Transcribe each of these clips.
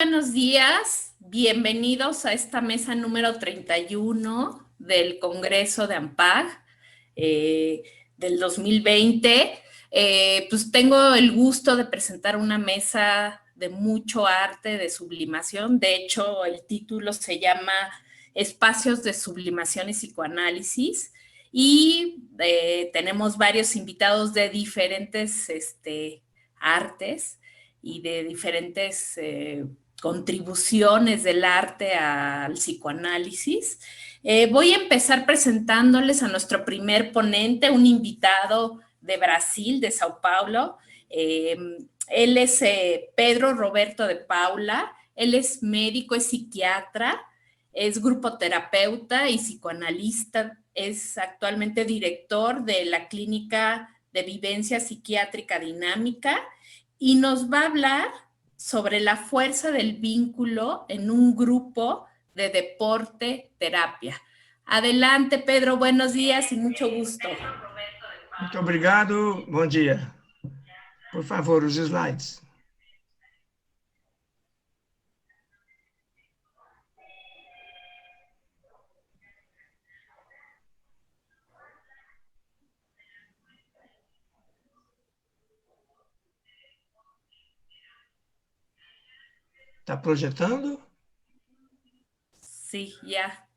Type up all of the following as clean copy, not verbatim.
Buenos días, bienvenidos a esta mesa número 31 del Congreso de AMPAG del 2020. Pues tengo el gusto de presentar una mesa de mucho arte, de sublimación. De hecho, el título se llama Espacios de Sublimación y Psicoanálisis. Y tenemos varios invitados de diferentes artes y de diferentes contribuciones del arte al psicoanálisis. Voy a empezar presentándoles a nuestro primer ponente, un invitado de Brasil, de Sao Paulo. Él es Pedro Roberto de Paula. Él es médico, es psiquiatra, es grupoterapeuta y psicoanalista. Es actualmente director de la Clínica de Vivencia Psiquiátrica Dinámica y nos va a hablar sobre la fuerza del vínculo en un grupo de deporte terapia. Adelante, Pedro, buenos días y mucho gusto. Muito obrigado, bom dia. Por favor, os slides. Está projetando? Sí, ya.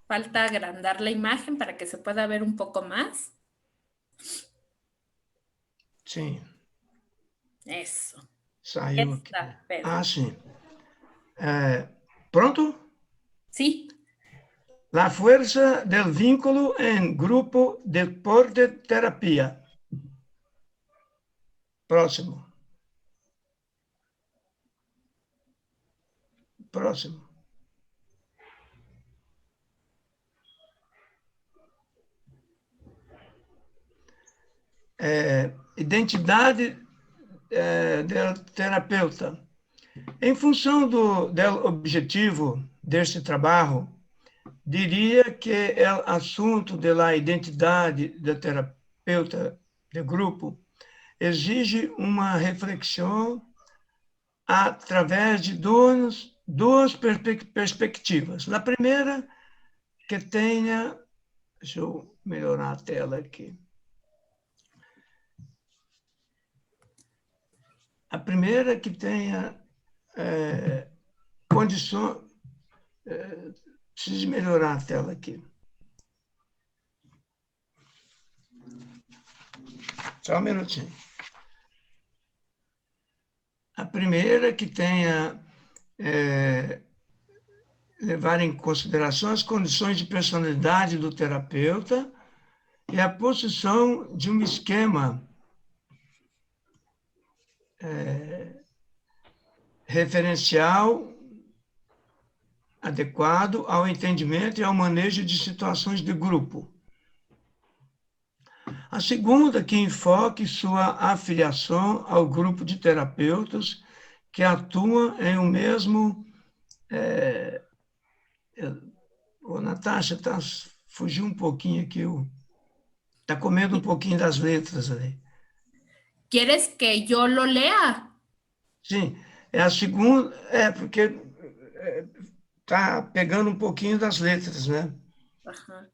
Falta agrandar la imagen para que se pueda ver un poco más. Sim. Eso. Saiu aqui. Está, Pedro. Ah, sim. Pronto? Sí. La fuerza del vínculo en grupo deporte terapia. Próximo. Próximo. Identidade do terapeuta. Em função do objetivo deste trabalho, diria que o assunto da identidade do terapeuta de grupo exige uma reflexão através de duas perspectivas. Na primeira, que tenha... Deixa eu melhorar a tela aqui. A primeira, que tenha condições... Preciso melhorar a tela aqui. Só um minutinho. A primeira, que tenha levar em consideração as condições de personalidade do terapeuta e a posição de um esquema referencial adequado ao entendimento e ao manejo de situações de grupo. A segunda, que enfoque sua afiliação ao grupo de terapeutas que atuam em um mesmo... Ô, Natasha, fugiu um pouquinho aqui, está comendo um pouquinho das letras ali. ¿Quieres que yo lo lea? Sim, é a segunda, porque está pegando um pouquinho das letras, né? Ajá.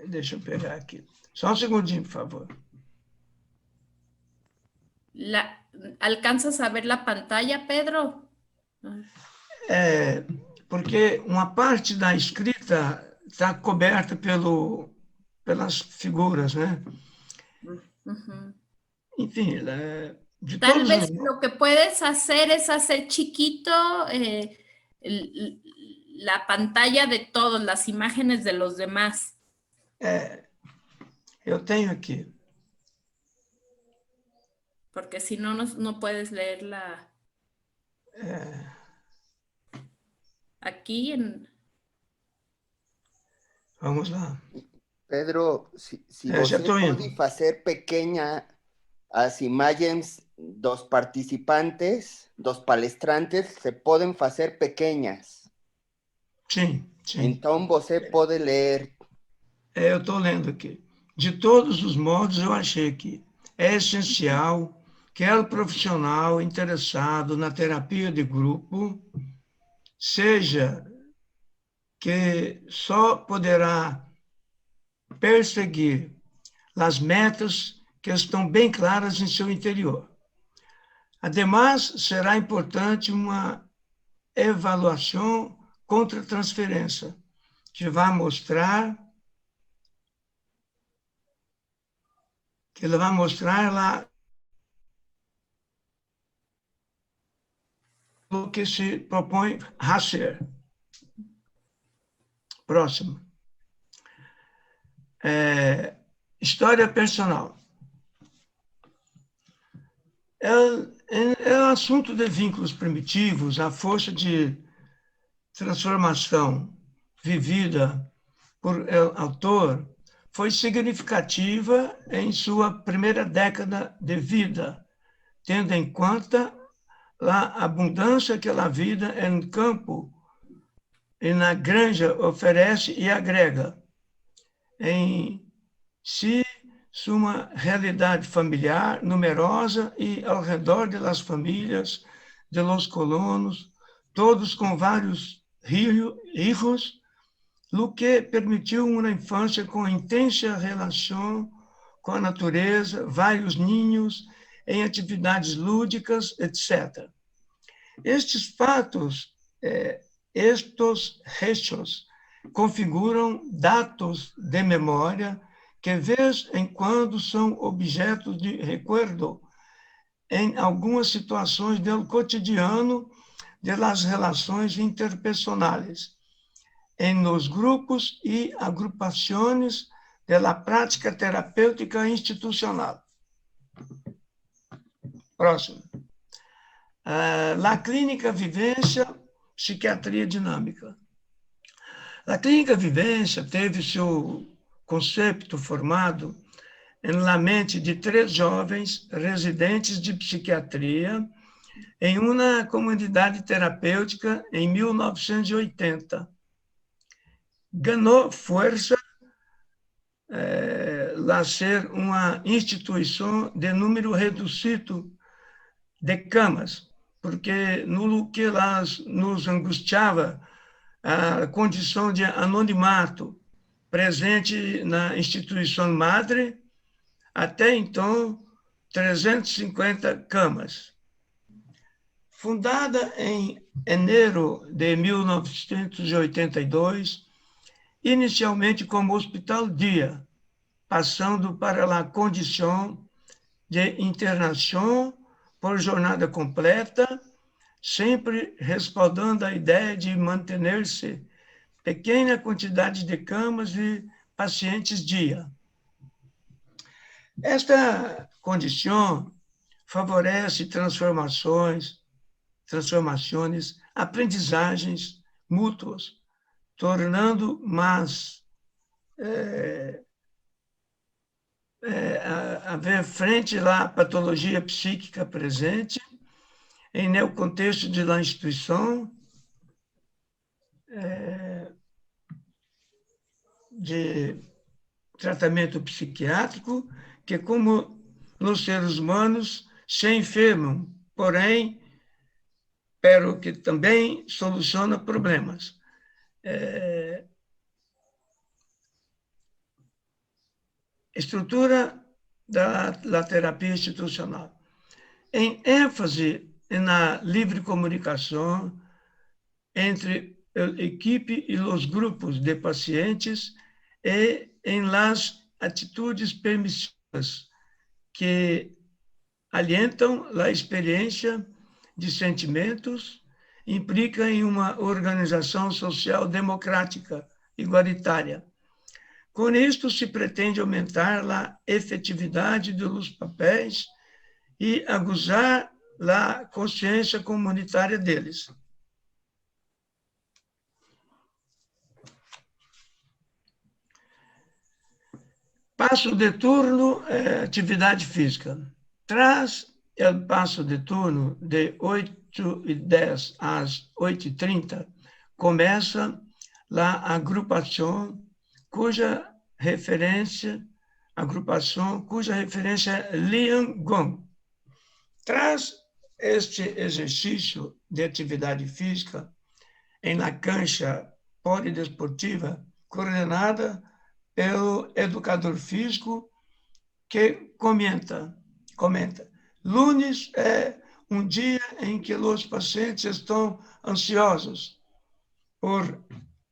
Deixa eu pegar aqui. Só um segundinho, por favor. ¿Alcanzas a ver la pantalla, Pedro? Porque uma parte da escrita está coberta pelas figuras, né? Uh-huh. Enfim, de Tal todos vez os... lo que puedes hacer es hacer chiquito la pantalla de todos, las imágenes de los demás. Eu tenho aqui. Porque si no, no puedes leerla aquí en... Vamos lá. Pedro, se já você estou indo. pode fazer pequeña as imagens dos participantes, dos palestrantes, se podem fazer pequeñas. Sim, sim. Então você pode ler eu estou lendo aqui. De todos os modos, eu achei que é essencial que o profissional interessado na terapia de grupo seja que só poderá perseguir as metas que estão bem claras em seu interior. Ademais, será importante uma avaliação contra transferência, que vai mostrar lá o que se propõe a ser. Próximo. História personal. É um assunto de vínculos primitivos, a força de transformação vivida por el autor foi significativa em sua primeira década de vida, tendo em conta a abundância que a vida em campo e na granja oferece e agrega em si sua realidade familiar numerosa e ao redor das famílias de los colonos, todos com vários filhos, o que permitiu uma infância com intensa relação com a natureza, vários ninhos em atividades lúdicas, etc. Estes fatos, estes hechos, configuram dados de memória que, de vez em quando, são objetos de recuerdo em algumas situações do cotidiano das relações interpersonais, em nos grupos e agrupações da prática terapêutica institucional. Próximo. La clínica vivência, psiquiatria dinâmica. A clínica vivência teve seu conceito formado na mente de 3 jovens residentes de psiquiatria em uma comunidade terapêutica em 1980. Ganhou força a ser uma instituição de número reduzido de camas, porque no que nos angustiava a condição de anonimato presente na instituição madre, até então 350 camas. Fundada em janeiro de 1982, inicialmente como hospital dia, passando para a condição de internação por jornada completa, sempre respaldando a ideia de manter-se pequena quantidade de camas e pacientes dia. Esta condição favorece transformações, aprendizagens mútuas, tornando mais haver frente à patologia psíquica presente em o contexto da instituição de tratamento psiquiátrico, que, como os seres humanos, se enfermam, porém, pero que também soluciona problemas. Estrutura da terapia institucional. Em ênfase na livre comunicação entre a equipe e os grupos de pacientes e em las atitudes permissivas que alientam a experiência de sentimentos, implica em uma organização social democrática, igualitária. Com isto, se pretende aumentar a efetividade dos papéis e aguçar a consciência comunitária deles. Passo de turno, atividade física. Tras o passo de turno de 8h10 às 8h30, começa a agrupação cuja referência, agrupação cuja referência é Lian Gong. Traz este exercício de atividade física em la cancha polidesportiva, coordenada pelo educador físico, que comenta, lunes é um dia em que os pacientes estão ansiosos por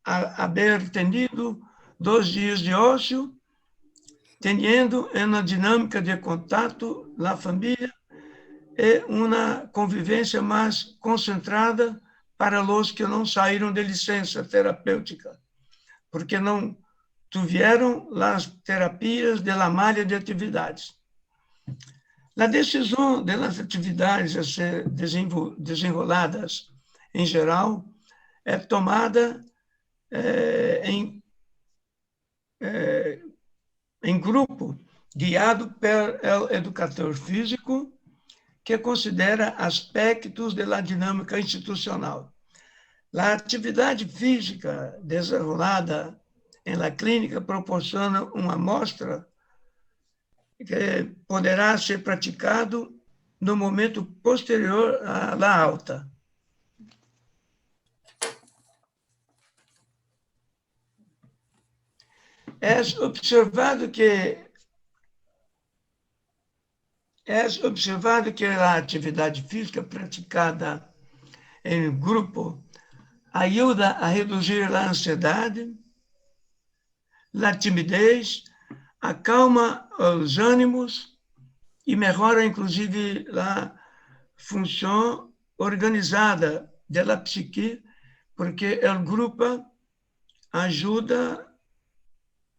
haber tenido 2 dias de ócio, tendo uma dinâmica de contato la família e uma convivência mais concentrada para os que não saíram de licença terapêutica, porque não tiveram as terapias de la malha de atividades. A decisão das atividades a ser desenroladas, em geral, é tomada em grupo, guiado pelo educador físico, que considera aspectos da dinâmica institucional. A atividade física desenrolada em la clínica proporciona uma amostra que poderá ser praticado no momento posterior à la alta. É observado que a atividade física praticada em grupo ajuda a reduzir a ansiedade, a timidez, acalma os ânimos e melhora, inclusive, a função organizada da psique, porque o grupo ajuda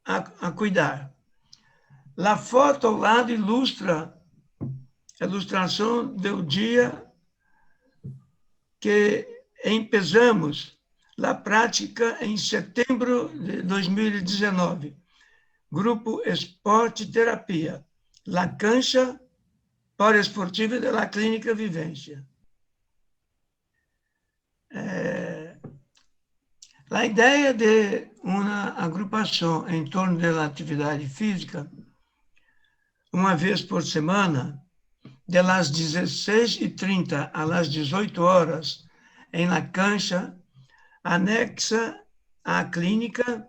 a cuidar. A foto ao lado ilustra a ilustração do dia que empezamos a prática em setembro de 2019. Grupo Esporte Terapia, La Cancha Poliesportiva de la Clínica Vivência. A ideia de uma agrupação em torno da atividade física, uma vez por semana, das 16h30 às 18h, em la cancha anexa à clínica,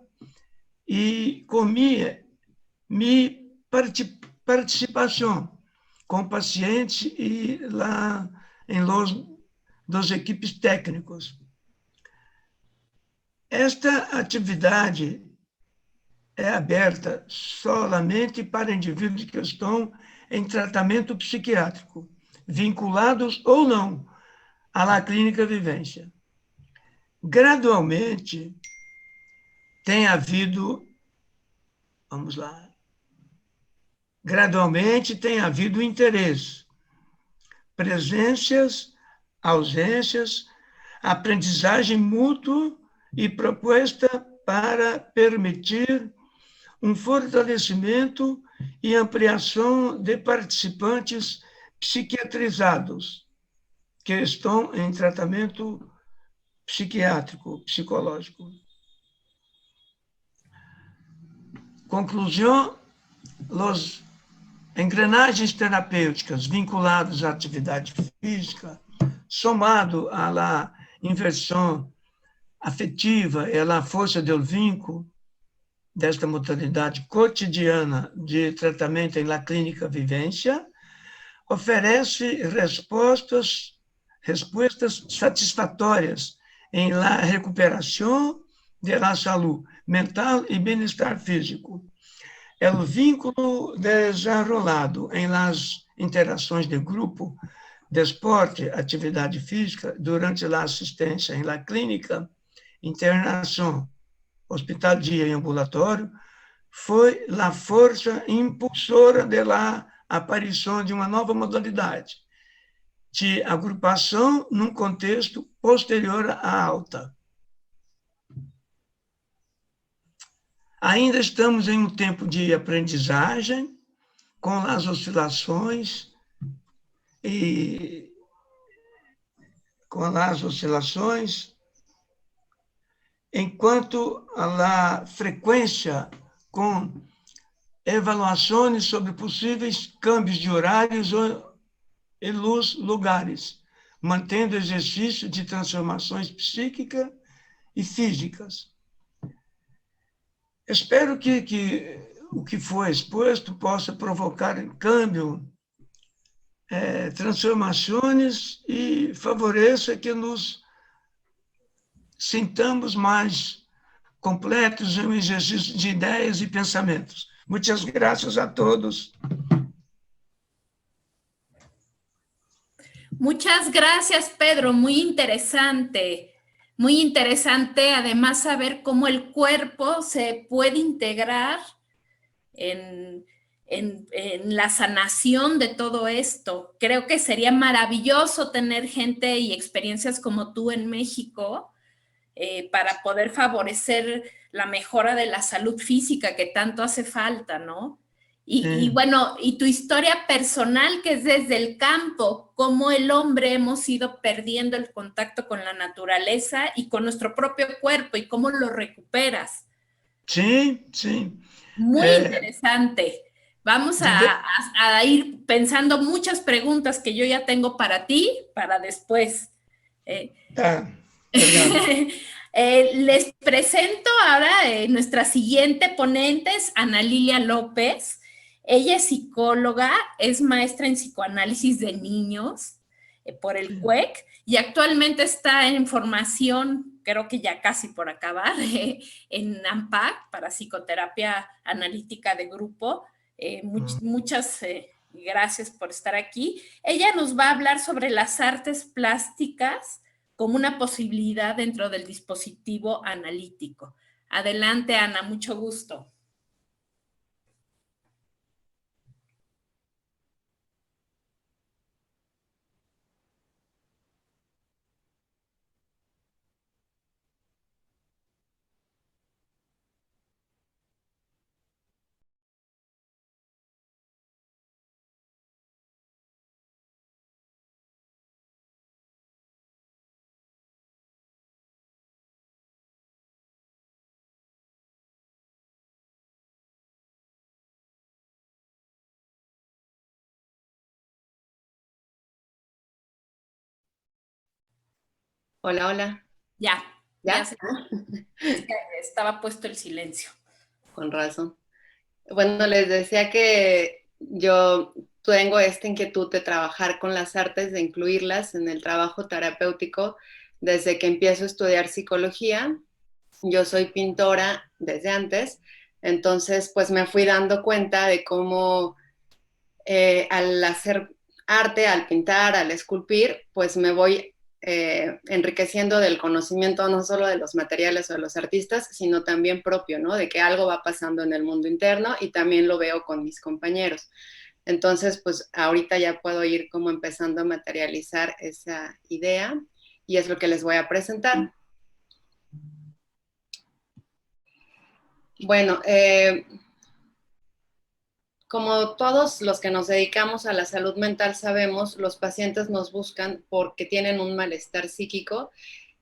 e com minha participação com pacientes e lá em dos equipes técnicos. Esta atividade é aberta somente para indivíduos que estão em tratamento psiquiátrico, vinculados ou não à clínica Vivência. Gradualmente, tem havido interesse, presenças, ausências, aprendizagem mútua e proposta para permitir um fortalecimento e ampliação de participantes psiquiatrizados que estão em tratamento psiquiátrico, psicológico. Conclusão: as engrenagens terapêuticas vinculadas à atividade física, somado à inversão afetiva e à força do vínculo desta modalidade cotidiana de tratamento em la clínica Vivência, oferece respostas satisfatórias em la recuperação de la saúde mental e bem-estar físico. O vínculo desenrolado em las interações de grupo, de esporte, atividade física, durante a assistência em la clínica, internação, hospital dia e ambulatório, foi a força impulsora da aparição de uma nova modalidade de agrupação num contexto posterior à alta. Ainda estamos em um tempo de aprendizagem, com as oscilações enquanto a frequência com avaliações sobre possíveis câmbios de horários e lugares, mantendo o exercício de transformações psíquicas e físicas. Espero que o que foi exposto possa provocar câmbio, transformações e favoreça que nos sintamos mais completos em um exercício de ideias e pensamentos. Muitas graças a todos. Muchas gracias, Pedro. Muy interesante. Muy interesante, además, saber cómo el cuerpo se puede integrar en la sanación de todo esto. Creo que sería maravilloso tener gente y experiencias como tú en México para poder favorecer la mejora de la salud física que tanto hace falta, ¿no? Y bueno, y tu historia personal, que es desde el campo, cómo el hombre hemos ido perdiendo el contacto con la naturaleza y con nuestro propio cuerpo y cómo lo recuperas. Sí, sí. Muy interesante. Vamos a ir pensando muchas preguntas que yo ya tengo para ti, para después. Les presento ahora nuestra siguiente ponente, es Ana Lilia López. Ella es psicóloga, es maestra en psicoanálisis de niños por el CUEC y actualmente está en formación, creo que ya casi por acabar, en AMPAC para psicoterapia analítica de grupo. Muchas gracias por estar aquí. Ella nos va a hablar sobre las artes plásticas como una posibilidad dentro del dispositivo analítico. Adelante, Ana, mucho gusto. Hola, hola. Ya. ¿Ya? Estaba puesto el silencio. Con razón. Bueno, les decía que yo tengo esta inquietud de trabajar con las artes, de incluirlas en el trabajo terapéutico desde que empiezo a estudiar psicología. Yo soy pintora desde antes, entonces pues me fui dando cuenta de cómo al hacer arte, al pintar, al esculpir, pues me voy enriqueciendo del conocimiento no solo de los materiales o de los artistas, sino también propio, ¿no? De que algo va pasando en el mundo interno y también lo veo con mis compañeros. Entonces, pues ahorita ya puedo ir como empezando a materializar esa idea y es lo que les voy a presentar. Bueno, como todos los que nos dedicamos a la salud mental sabemos, los pacientes nos buscan porque tienen un malestar psíquico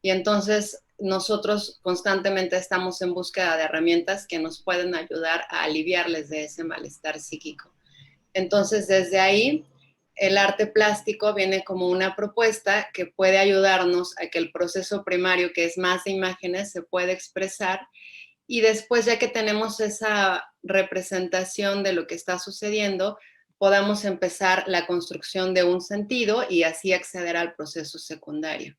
y entonces nosotros constantemente estamos en búsqueda de herramientas que nos pueden ayudar a aliviarles de ese malestar psíquico. Entonces, desde ahí, el arte plástico viene como una propuesta que puede ayudarnos a que el proceso primario, que es más de imágenes, se pueda expresar. Y después, ya que tenemos esa representación de lo que está sucediendo, podamos empezar la construcción de un sentido y así acceder al proceso secundario.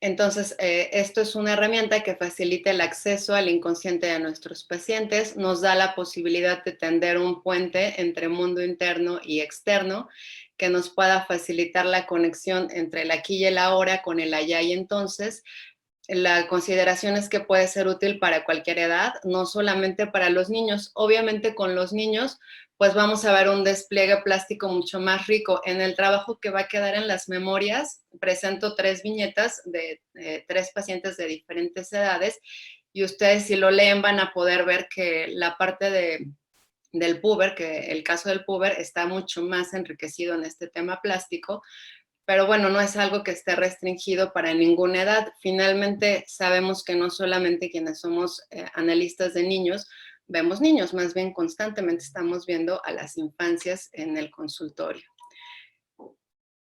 Entonces, esto es una herramienta que facilita el acceso al inconsciente de nuestros pacientes, nos da la posibilidad de tender un puente entre mundo interno y externo, que nos pueda facilitar la conexión entre el aquí y el ahora con el allá y entonces. La consideración es que puede ser útil para cualquier edad, no solamente para los niños. Obviamente con los niños, pues vamos a ver un despliegue plástico mucho más rico. En el trabajo que va a quedar en las memorias, presento 3 viñetas de 3 pacientes de diferentes edades y ustedes si lo leen van a poder ver que la parte del puber, que el caso del puber está mucho más enriquecido en este tema plástico, pero bueno, no es algo que esté restringido para ninguna edad. Finalmente, sabemos que no solamente quienes somos analistas de niños, vemos niños, más bien constantemente estamos viendo a las infancias en el consultorio.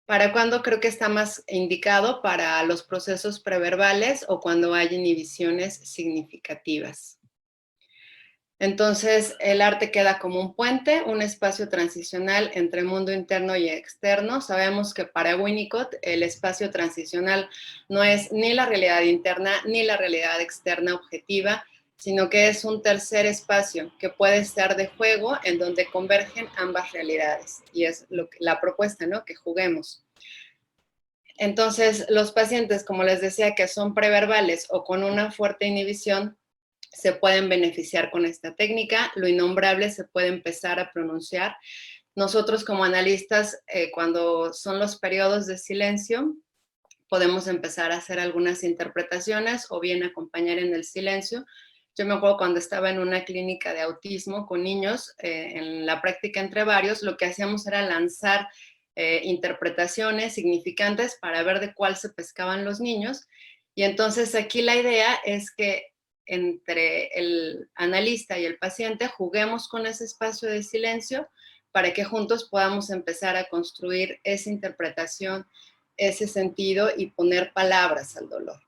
¿Para cuándo creo que está más indicado? Para los procesos preverbales o cuando hay inhibiciones significativas. Entonces, el arte queda como un puente, un espacio transicional entre mundo interno y externo. Sabemos que para Winnicott el espacio transicional no es ni la realidad interna ni la realidad externa objetiva, sino que es un tercer espacio que puede estar de juego en donde convergen ambas realidades. Y es la propuesta, ¿no? Que juguemos. Entonces, los pacientes, como les decía, que son preverbales o con una fuerte inhibición, se pueden beneficiar con esta técnica. Lo innombrable se puede empezar a pronunciar. Nosotros como analistas, cuando son los periodos de silencio, podemos empezar a hacer algunas interpretaciones o bien acompañar en el silencio. Yo me acuerdo cuando estaba en una clínica de autismo con niños, en la práctica entre varios, lo que hacíamos era lanzar interpretaciones significantes para ver de cuál se pescaban los niños. Y entonces aquí la idea es que entre el analista y el paciente juguemos con ese espacio de silencio para que juntos podamos empezar a construir esa interpretación, ese sentido y poner palabras al dolor.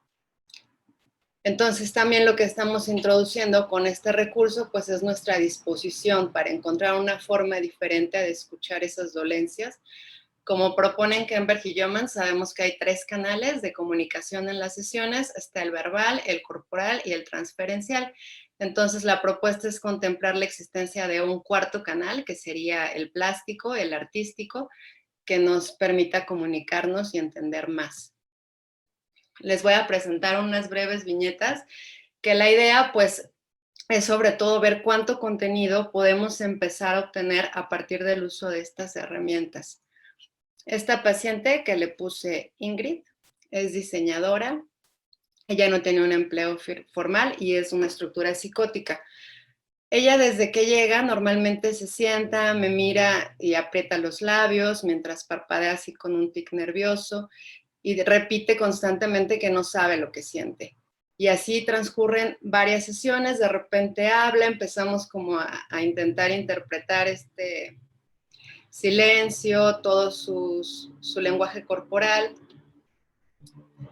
Entonces también lo que estamos introduciendo con este recurso pues es nuestra disposición para encontrar una forma diferente de escuchar esas dolencias. Como proponen Kemberg y Yeoman, sabemos que hay 3 canales de comunicación en las sesiones, está el verbal, el corporal y el transferencial. Entonces la propuesta es contemplar la existencia de un cuarto canal, que sería el plástico, el artístico, que nos permita comunicarnos y entender más. Les voy a presentar unas breves viñetas, que la idea pues es sobre todo ver cuánto contenido podemos empezar a obtener a partir del uso de estas herramientas. Esta paciente que le puse Ingrid es diseñadora, ella no tiene un empleo formal y es una estructura psicótica. Ella desde que llega normalmente se sienta, me mira y aprieta los labios mientras parpadea así con un tic nervioso y repite constantemente que no sabe lo que siente. Y así transcurren varias sesiones, de repente habla, empezamos como a intentar interpretar este silencio, todo su lenguaje corporal.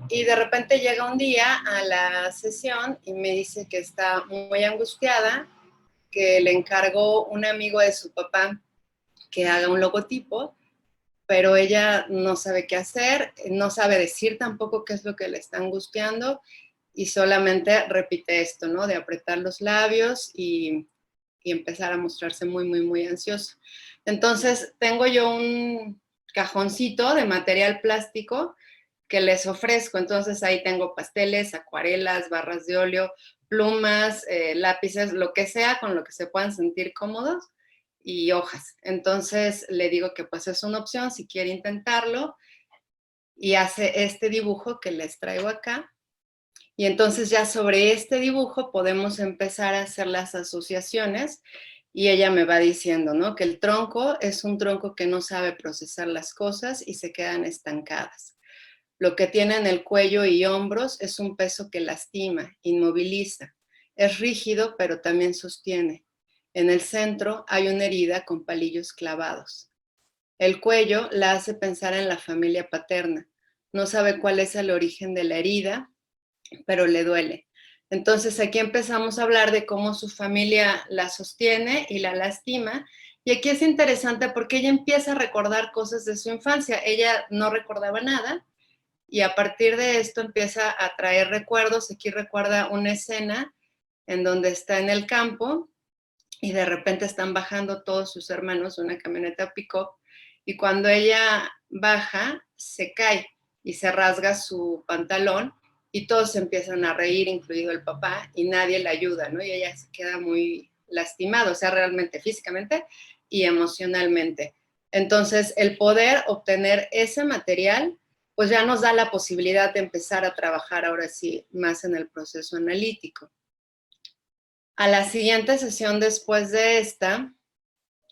Y de repente llega un día a la sesión y me dice que está muy angustiada, que le encargó un amigo de su papá que haga un logotipo, pero ella no sabe qué hacer, no sabe decir tampoco qué es lo que le está angustiando y solamente repite esto, ¿no? De apretar los labios y empezar a mostrarse muy, muy, muy ansiosa. Entonces, tengo yo un cajoncito de material plástico que les ofrezco. Entonces, ahí tengo pasteles, acuarelas, barras de óleo, plumas, lápices, lo que sea con lo que se puedan sentir cómodos y hojas. Entonces, le digo que pues es una opción si quiere intentarlo y hace este dibujo que les traigo acá. Y entonces ya sobre este dibujo podemos empezar a hacer las asociaciones y ella me va diciendo, ¿no? Que el tronco es un tronco que no sabe procesar las cosas y se quedan estancadas. Lo que tiene en el cuello y hombros es un peso que lastima, inmoviliza. Es rígido, pero también sostiene. En el centro hay una herida con palillos clavados. El cuello la hace pensar en la familia paterna. No sabe cuál es el origen de la herida, pero le duele. Entonces aquí empezamos a hablar de cómo su familia la sostiene y la lastima. Y aquí es interesante porque ella empieza a recordar cosas de su infancia. Ella no recordaba nada y a partir de esto empieza a traer recuerdos. Aquí recuerda una escena en donde está en el campo y de repente están bajando todos sus hermanos de una camioneta pick-up y cuando ella baja se cae y se rasga su pantalón y todos se empiezan a reír, incluido el papá, y nadie la ayuda, ¿no? Y ella se queda muy lastimada, o sea, realmente físicamente y emocionalmente. Entonces, el poder obtener ese material, pues ya nos da la posibilidad de empezar a trabajar ahora sí más en el proceso analítico. A la siguiente sesión después de esta,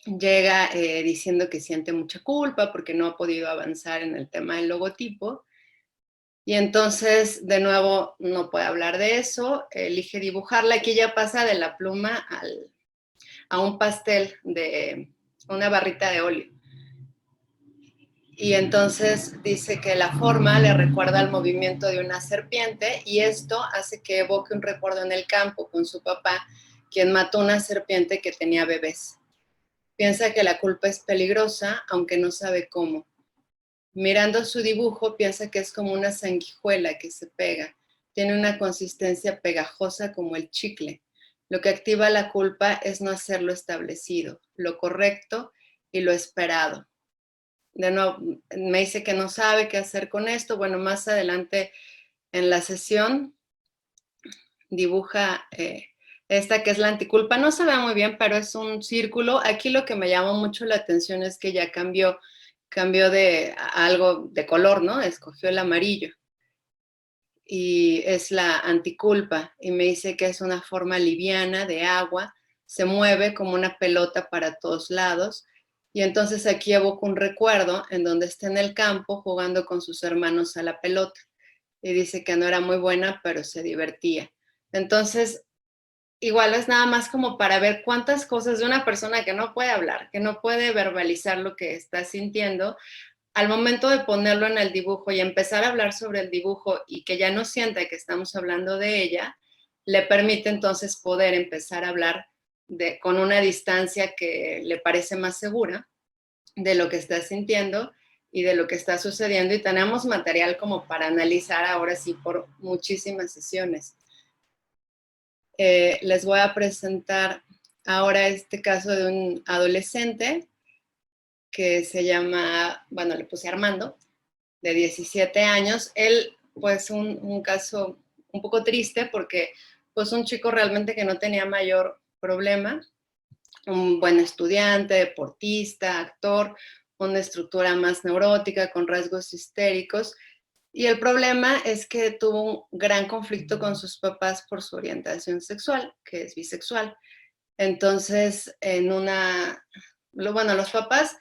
llega diciendo que siente mucha culpa porque no ha podido avanzar en el tema del logotipo. Y entonces, de nuevo, no puede hablar de eso, elige dibujarla. Aquí ya pasa de la pluma a un pastel de una barrita de óleo. Y entonces dice que la forma le recuerda al movimiento de una serpiente y esto hace que evoque un recuerdo en el campo con su papá, quien mató una serpiente que tenía bebés. Piensa que la culpa es peligrosa, aunque no sabe cómo. Mirando su dibujo, piensa que es como una sanguijuela que se pega. Tiene una consistencia pegajosa como el chicle. Lo que activa la culpa es no hacer lo establecido, lo correcto y lo esperado. De nuevo, me dice que no sabe qué hacer con esto. Bueno, más adelante en la sesión dibuja esta que es la anticulpa. No se ve muy bien, pero es un círculo. Aquí lo que me llamó mucho la atención es que ya cambió de algo de color, ¿no? Escogió el amarillo. Y es la anticulpa. Y me dice que es una forma liviana de agua, se mueve como una pelota para todos lados. Y entonces aquí evoco un recuerdo en donde está en el campo jugando con sus hermanos a la pelota. Y dice que no era muy buena, pero se divertía. Entonces, igual es nada más como para ver cuántas cosas de una persona que no puede hablar, que no puede verbalizar lo que está sintiendo, al momento de ponerlo en el dibujo y empezar a hablar sobre el dibujo y que ya no sienta que estamos hablando de ella, le permite entonces poder empezar a hablar con una distancia que le parece más segura de lo que está sintiendo y de lo que está sucediendo. Y tenemos material como para analizar ahora sí por muchísimas sesiones. Les voy a presentar ahora este caso de un adolescente que se llama, bueno, le puse Armando, de 17 años. Él, pues, un caso un poco triste porque, pues, un chico realmente que no tenía mayor problema, un buen estudiante, deportista, actor, una estructura más neurótica, con rasgos histéricos. Y el problema es que tuvo un gran conflicto con sus papás por su orientación sexual, que es bisexual. Entonces, bueno, los papás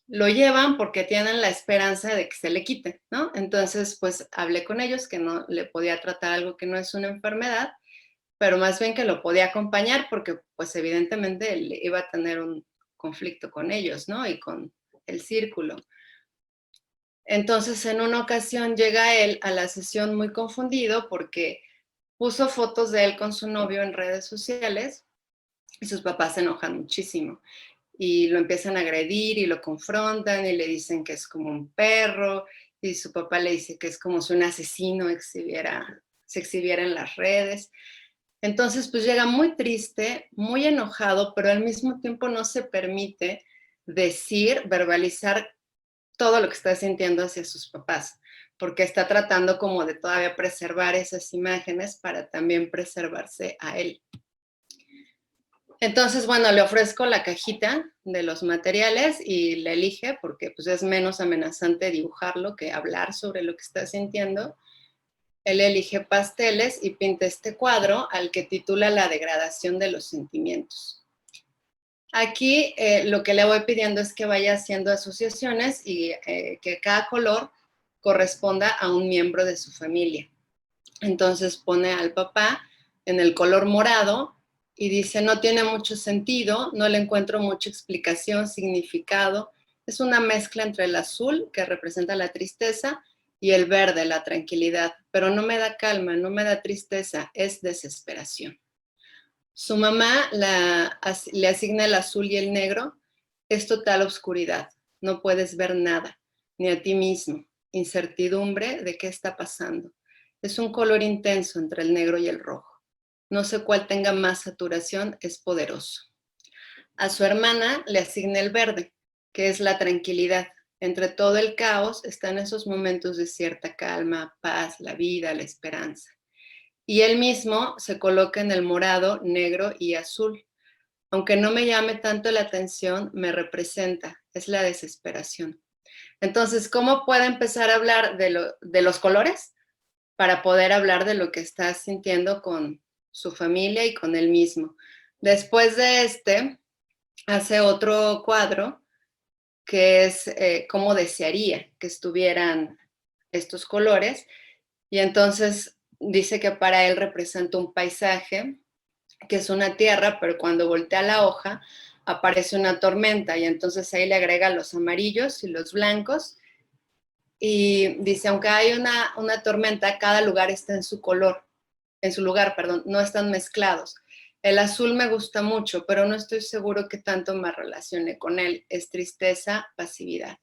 lo llevan porque tienen la esperanza de que se le quite, ¿no? Entonces, pues hablé con ellos que no le podía tratar algo que no es una enfermedad, pero más bien que lo podía acompañar porque, pues evidentemente, él iba a tener un conflicto con ellos, ¿no? Y con el círculo. Entonces, en una ocasión llega él a la sesión muy confundido porque puso fotos de él con su novio en redes sociales y sus papás se enojan muchísimo y lo empiezan a agredir y lo confrontan y le dicen que es como un perro y su papá le dice que es como si un asesino se exhibiera en las redes. Entonces, pues llega muy triste, muy enojado, pero al mismo tiempo no se permite decir, verbalizar todo lo que está sintiendo hacia sus papás, porque está tratando como de todavía preservar esas imágenes para también preservarse a él. Entonces, bueno, le ofrezco la cajita de los materiales y le elige porque pues, es menos amenazante dibujarlo que hablar sobre lo que está sintiendo. Él elige pasteles y pinta este cuadro al que titula La degradación de los sentimientos. Aquí lo que le voy pidiendo es que vaya haciendo asociaciones y que cada color corresponda a un miembro de su familia. Entonces pone al papá en el color morado y dice, no tiene mucho sentido, no le encuentro mucha explicación, significado. Es una mezcla entre el azul, que representa la tristeza, y el verde, la tranquilidad, pero no me da calma, no me da tristeza, es desesperación. Su mamá le asigna el azul y el negro, es total oscuridad, no puedes ver nada, ni a ti mismo, incertidumbre de qué está pasando. Es un color intenso entre el negro y el rojo. No sé cuál tenga más saturación, es poderoso. A su hermana le asigna el verde, que es la tranquilidad. Entre todo el caos están esos momentos de cierta calma, paz, la vida, la esperanza. Y él mismo se coloca en el morado, negro y azul. Aunque no me llame tanto la atención, me representa, es la desesperación. Entonces, ¿cómo puede empezar a hablar de los colores? Para poder hablar de lo que está sintiendo con su familia y con él mismo. Después de hace otro cuadro que es cómo desearía que estuvieran estos colores, y entonces dice que para él representa un paisaje, que es una tierra, pero cuando voltea la hoja aparece una tormenta, y entonces ahí le agrega los amarillos y los blancos, y dice, aunque hay una tormenta, cada lugar está en su color, en su lugar, perdón, no están mezclados. El azul me gusta mucho, pero no estoy seguro que tanto me relacione con él. Es tristeza, pasividad.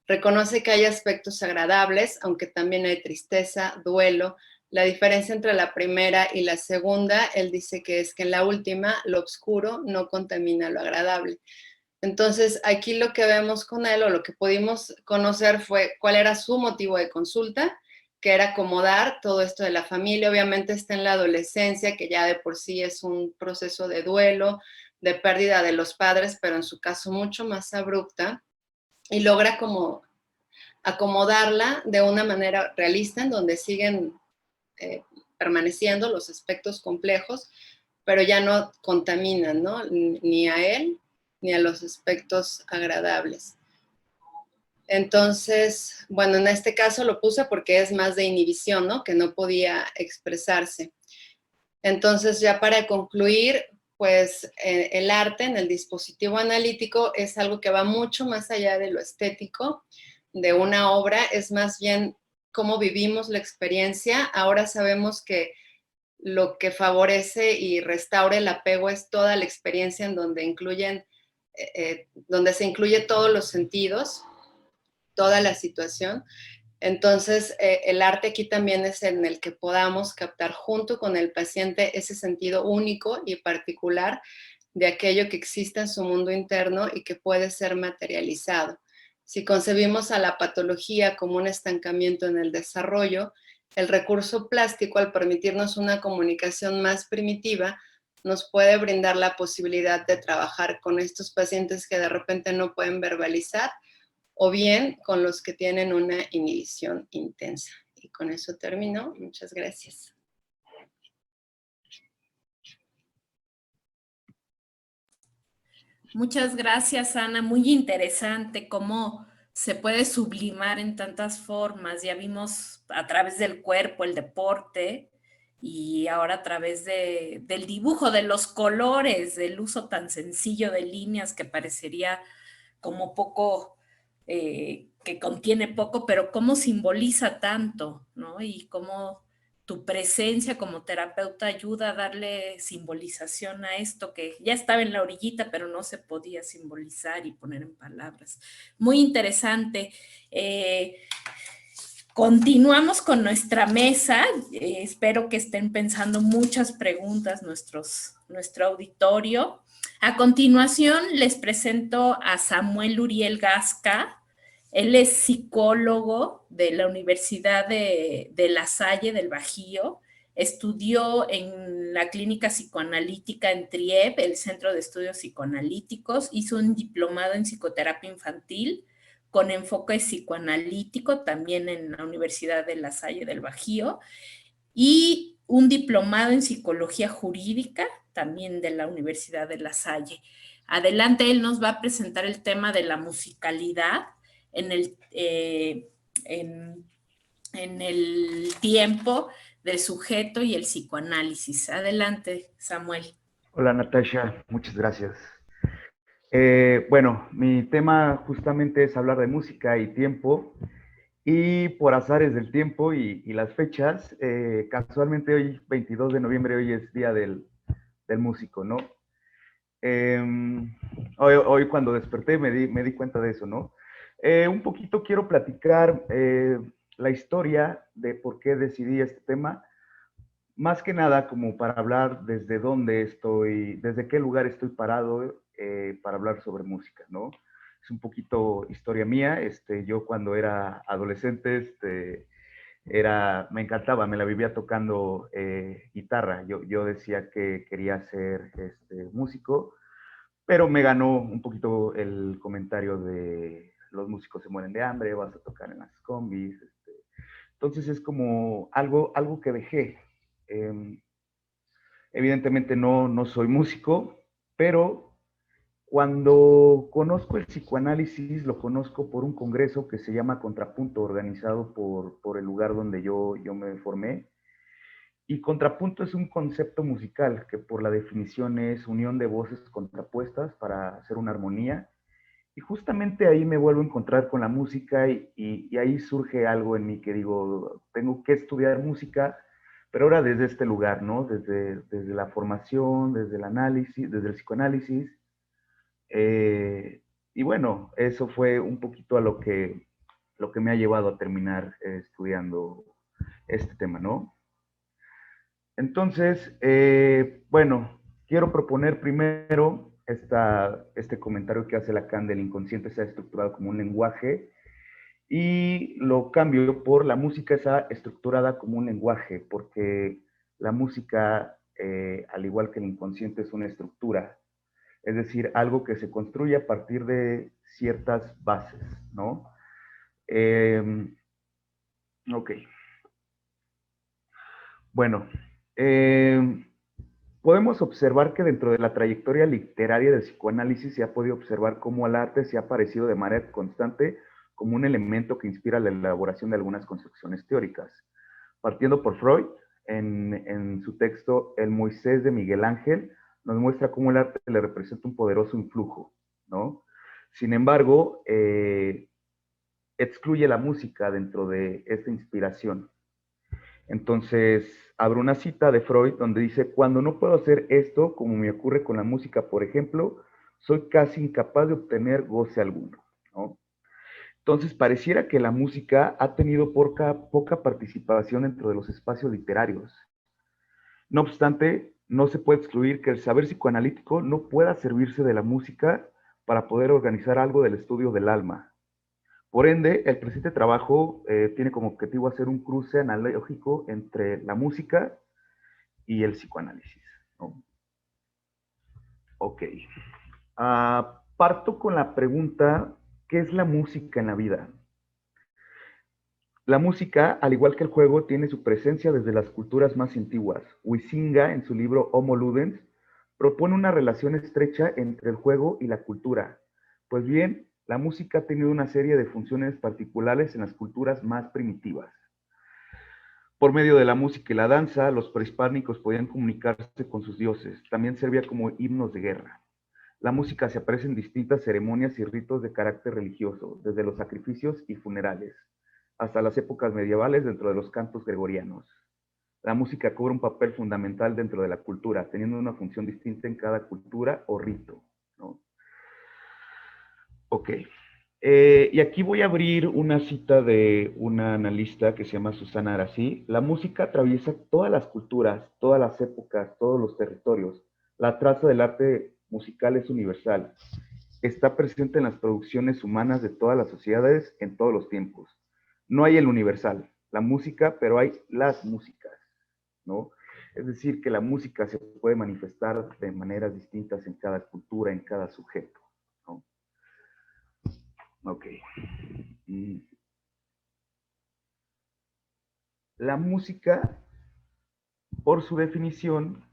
Reconoce que hay aspectos agradables, aunque también hay tristeza, duelo. La diferencia entre la primera y la segunda, él dice que es que en la última lo oscuro no contamina lo agradable. Entonces, aquí lo que vemos con él, o lo que pudimos conocer, fue cuál era su motivo de consulta, que era acomodar todo esto de la familia. Obviamente está en la adolescencia, que ya de por sí es un proceso de duelo, de pérdida de los padres, pero en su caso mucho más abrupta, y logra como acomodarla de una manera realista, en donde siguen eh, permaneciendo los aspectos complejos, pero ya no contaminan, ¿no? Ni a él ni a los aspectos agradables. Entonces, bueno, en este caso lo puse porque es más de inhibición, ¿no? Que no podía expresarse. Entonces, ya para concluir, pues el arte en el dispositivo analítico es algo que va mucho más allá de lo estético de una obra, es más bien cómo vivimos la experiencia. Ahora sabemos que lo que favorece y restaura el apego es toda la experiencia, en donde donde se incluye todos los sentidos, toda la situación. Entonces, el arte aquí también es en el que podamos captar junto con el paciente ese sentido único y particular de aquello que existe en su mundo interno y que puede ser materializado. Si concebimos a la patología como un estancamiento en el desarrollo, el recurso plástico, al permitirnos una comunicación más primitiva, nos puede brindar la posibilidad de trabajar con estos pacientes que de repente no pueden verbalizar, o bien con los que tienen una inhibición intensa. Y con eso termino. Muchas gracias. Muchas gracias, Ana. Muy interesante cómo se puede sublimar en tantas formas. Ya vimos a través del cuerpo, el deporte, y ahora a través del dibujo, de los colores, del uso tan sencillo de líneas que parecería como poco, que contiene poco, pero cómo simboliza tanto, ¿no? Y cómo tu presencia como terapeuta ayuda a darle simbolización a esto que ya estaba en la orillita, pero no se podía simbolizar y poner en palabras. Muy interesante. Continuamos con nuestra mesa. Espero que estén pensando muchas preguntas nuestro auditorio. A continuación, les presento a Samuel Uriel Gasca. Él es psicólogo de la Universidad de La Salle del Bajío. Estudió en la clínica psicoanalítica en TRIEP, el Centro de Estudios Psicoanalíticos. Hizo un diplomado en psicoterapia infantil con enfoque psicoanalítico también en la Universidad de La Salle del Bajío, y un diplomado en psicología jurídica también de la Universidad de La Salle. Adelante, él nos va a presentar el tema de la musicalidad en el tiempo del sujeto y el psicoanálisis. Adelante, Samuel. Hola Natasha, muchas gracias. Bueno, mi tema justamente es hablar de música y tiempo, y por azares del tiempo y las fechas, casualmente hoy, 22 de noviembre, hoy es Día del Músico, ¿no? Hoy cuando desperté me di cuenta de eso, ¿no? Un poquito quiero platicar la historia de por qué decidí este tema, más que nada como para hablar desde dónde estoy, desde qué lugar estoy parado para hablar sobre música, ¿no? Es un poquito historia mía. Yo cuando era adolescente, me encantaba, me la vivía tocando guitarra. Yo decía que quería ser músico, pero me ganó un poquito el comentario de los músicos se mueren de hambre, vas a tocar en las combis. Entonces es como algo que dejé. Evidentemente no soy músico, pero Cuando conozco el psicoanálisis, lo conozco por un congreso que se llama Contrapunto, organizado por el lugar donde yo me formé. Y contrapunto es un concepto musical que por la definición es unión de voces contrapuestas para hacer una armonía. Y justamente ahí me vuelvo a encontrar con la música y ahí surge algo en mí que digo, tengo que estudiar música, pero ahora desde este lugar, ¿no? Desde la formación, desde el análisis, desde el psicoanálisis. Y bueno, eso fue un poquito a lo que me ha llevado a terminar estudiando este tema, ¿no? Entonces, bueno, quiero proponer primero este comentario que hace Lacan del inconsciente sea estructurado como un lenguaje y lo cambio por la música está estructurada como un lenguaje, porque la música, al igual que el inconsciente, es una estructura, es decir, algo que se construye a partir de ciertas bases, ¿no? Ok. Bueno, podemos observar que dentro de la trayectoria literaria del psicoanálisis se ha podido observar cómo el arte se ha aparecido de manera constante como un elemento que inspira la elaboración de algunas construcciones teóricas. Partiendo por Freud, en su texto El Moisés de Miguel Ángel, nos muestra cómo el arte le representa un poderoso influjo, ¿no? Sin embargo, excluye la música dentro de esta inspiración. Entonces, abro una cita de Freud donde dice, cuando no puedo hacer esto, como me ocurre con la música, por ejemplo, soy casi incapaz de obtener goce alguno, ¿no? Entonces, pareciera que la música ha tenido poca participación dentro de los espacios literarios. No obstante, no se puede excluir que el saber psicoanalítico no pueda servirse de la música para poder organizar algo del estudio del alma. Por ende, el presente trabajo tiene como objetivo hacer un cruce analógico entre la música y el psicoanálisis, ¿no? Ok. Parto con la pregunta, ¿qué es la música en la vida? La música, al igual que el juego, tiene su presencia desde las culturas más antiguas. Huizinga, en su libro Homo Ludens, propone una relación estrecha entre el juego y la cultura. Pues bien, la música ha tenido una serie de funciones particulares en las culturas más primitivas. Por medio de la música y la danza, los prehispánicos podían comunicarse con sus dioses. También servía como himnos de guerra. La música se aparece en distintas ceremonias y ritos de carácter religioso, desde los sacrificios y funerales, hasta las épocas medievales dentro de los cantos gregorianos. La música cobra un papel fundamental dentro de la cultura, teniendo una función distinta en cada cultura o rito, ¿no? Ok. Y aquí voy a abrir una cita de una analista que se llama Susana Arasí. La música atraviesa todas las culturas, todas las épocas, todos los territorios. La traza del arte musical es universal. Está presente en las producciones humanas de todas las sociedades en todos los tiempos. No hay el universal, la música, pero hay las músicas, ¿no? Es decir, que la música se puede manifestar de maneras distintas en cada cultura, en cada sujeto, ¿no? Ok. La música, por su definición,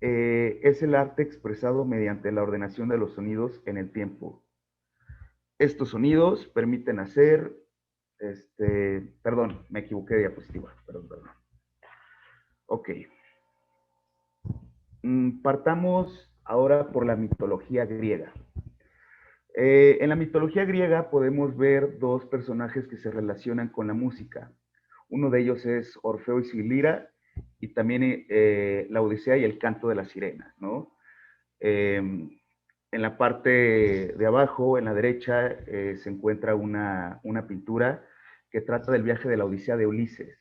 es el arte expresado mediante la ordenación de los sonidos en el tiempo. Estos sonidos permiten hacer, perdón, me equivoqué de diapositiva, perdón. Ok. Partamos ahora por la mitología griega. En la mitología griega podemos ver dos personajes que se relacionan con la música. Uno de ellos es Orfeo y Silira, y también la Odisea y el canto de la sirena, ¿no? En la parte de abajo, en la derecha, se encuentra una pintura que trata del viaje de la Odisea de Ulises.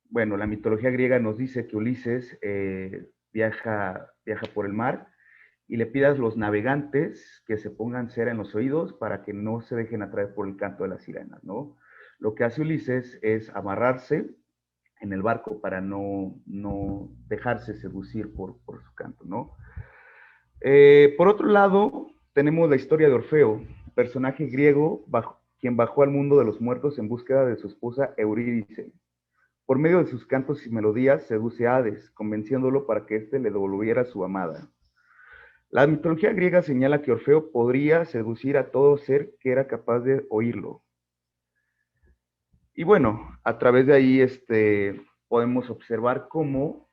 Bueno, la mitología griega nos dice que Ulises viaja por el mar y le pide a los navegantes que se pongan cera en los oídos para que no se dejen atraer por el canto de las sirenas, ¿no? Lo que hace Ulises es amarrarse en el barco para no dejarse seducir por su canto, ¿no? Por otro lado, tenemos la historia de Orfeo, personaje griego quien bajó al mundo de los muertos en búsqueda de su esposa Eurídice. Por medio de sus cantos y melodías seduce a Hades, convenciéndolo para que éste le devolviera a su amada. La mitología griega señala que Orfeo podría seducir a todo ser que era capaz de oírlo. Y bueno, a través de ahí podemos observar cómo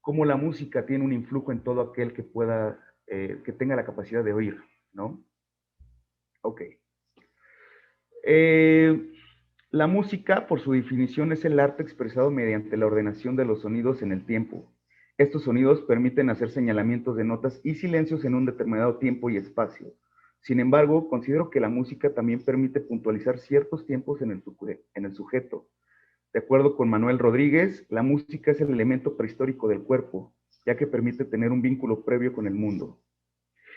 la música tiene un influjo en todo aquel que pueda, que tenga la capacidad de oír, ¿no? Ok. La música, por su definición, es el arte expresado mediante la ordenación de los sonidos en el tiempo. Estos sonidos permiten hacer señalamientos de notas y silencios en un determinado tiempo y espacio. Sin embargo, considero que la música también permite puntualizar ciertos tiempos en el sujeto. De acuerdo con Manuel Rodríguez, la música es el elemento prehistórico del cuerpo, ya que permite tener un vínculo previo con el mundo.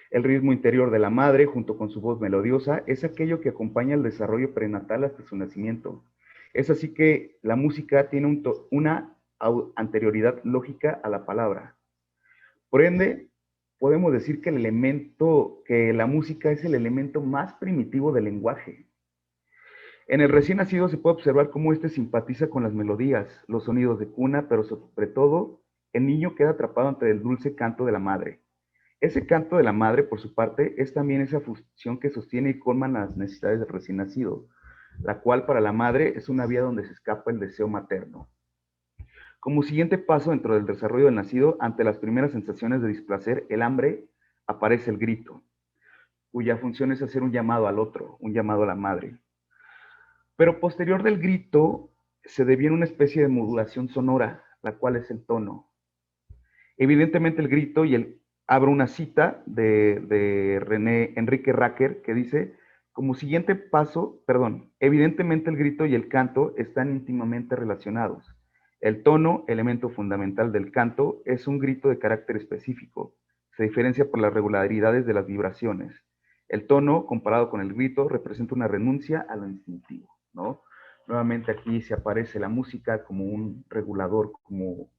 El ritmo interior de la madre, junto con su voz melodiosa, es aquello que acompaña el desarrollo prenatal hasta su nacimiento. Es así que la música tiene una anterioridad lógica a la palabra. Por ende, podemos decir que la música es el elemento más primitivo del lenguaje. En el recién nacido se puede observar cómo éste simpatiza con las melodías, los sonidos de cuna, pero sobre todo, el niño queda atrapado entre el dulce canto de la madre. Ese canto de la madre, por su parte, es también esa función que sostiene y colma las necesidades del recién nacido, la cual para la madre es una vía donde se escapa el deseo materno. Como siguiente paso dentro del desarrollo del nacido, ante las primeras sensaciones de displacer, el hambre, aparece el grito, cuya función es hacer un llamado al otro, un llamado a la madre. Pero posterior del grito, se deviene una especie de modulación sonora, la cual es el tono. Evidentemente el grito abro una cita de Enrique Racker que dice, como siguiente paso, evidentemente el grito y el canto están íntimamente relacionados. El tono, elemento fundamental del canto, es un grito de carácter específico. Se diferencia por las regularidades de las vibraciones. El tono, comparado con el grito, representa una renuncia a lo instintivo, ¿no? Nuevamente aquí se aparece la música como un regulador, como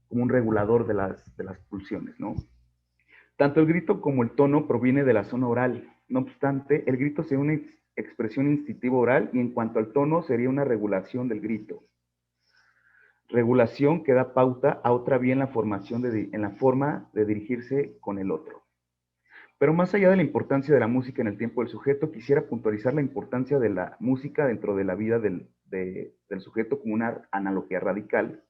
un regulador de las pulsiones, ¿no? Tanto el grito como el tono proviene de la zona oral. No obstante, el grito sería una expresión instintiva oral y en cuanto al tono sería una regulación del grito. Regulación que da pauta a otra vía en la forma de dirigirse con el otro. Pero más allá de la importancia de la música en el tiempo del sujeto, quisiera puntualizar la importancia de la música dentro de la vida del sujeto como una analogía radical.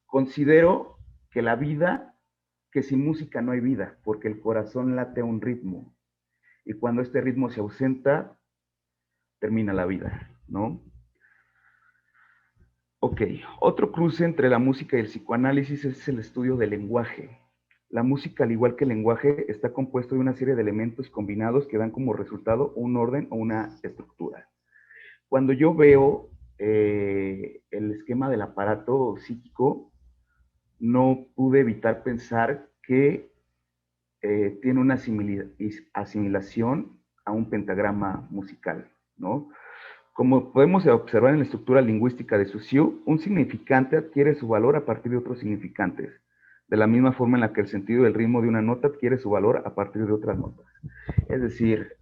Considero que sin música no hay vida, porque el corazón late a un ritmo, y cuando este ritmo se ausenta, termina la vida, ¿no? Ok, otro cruce entre la música y el psicoanálisis es el estudio del lenguaje. La música, al igual que el lenguaje, está compuesto de una serie de elementos combinados que dan como resultado un orden o una estructura. Cuando yo veo el esquema del aparato psíquico, no pude evitar pensar que tiene una asimilación a un pentagrama musical, ¿no? Como podemos observar en la estructura lingüística de Saussure, un significante adquiere su valor a partir de otros significantes, de la misma forma en la que el sentido del ritmo de una nota adquiere su valor a partir de otras notas. Es decir,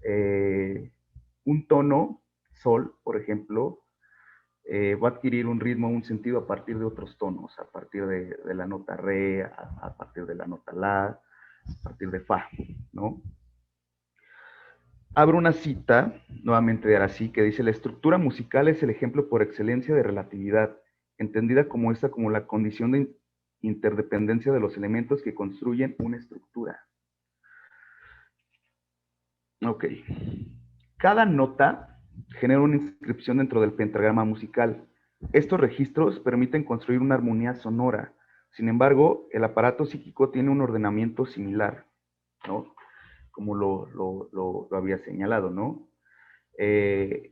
un tono, sol, por ejemplo, va a adquirir un ritmo, un sentido a partir de otros tonos, a partir de la nota re, a partir de la nota la, a partir de fa, ¿no? Abro una cita, nuevamente de Arací, que dice, la estructura musical es el ejemplo por excelencia de relatividad, entendida como esta como la condición de interdependencia de los elementos que construyen una estructura. Ok. Cada nota genera una inscripción dentro del pentagrama musical. Estos registros permiten construir una armonía sonora. Sin embargo, el aparato psíquico tiene un ordenamiento similar, ¿no? Como lo había señalado, ¿no?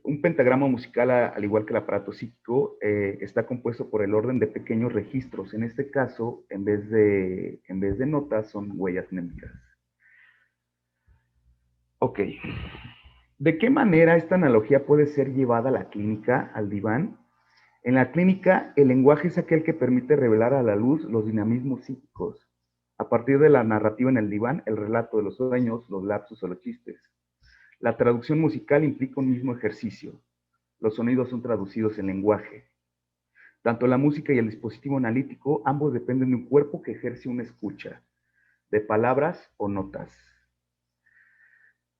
Un pentagrama musical, al igual que el aparato psíquico, está compuesto por el orden de pequeños registros. En este caso, en vez de notas, son huellas mnémicas. Ok. ¿De qué manera esta analogía puede ser llevada a la clínica, al diván? En la clínica, el lenguaje es aquel que permite revelar a la luz los dinamismos psíquicos. A partir de la narrativa en el diván, el relato de los sueños, los lapsus o los chistes. La traducción musical implica un mismo ejercicio. Los sonidos son traducidos en lenguaje. Tanto la música y el dispositivo analítico, ambos dependen de un cuerpo que ejerce una escucha. de palabras o notas.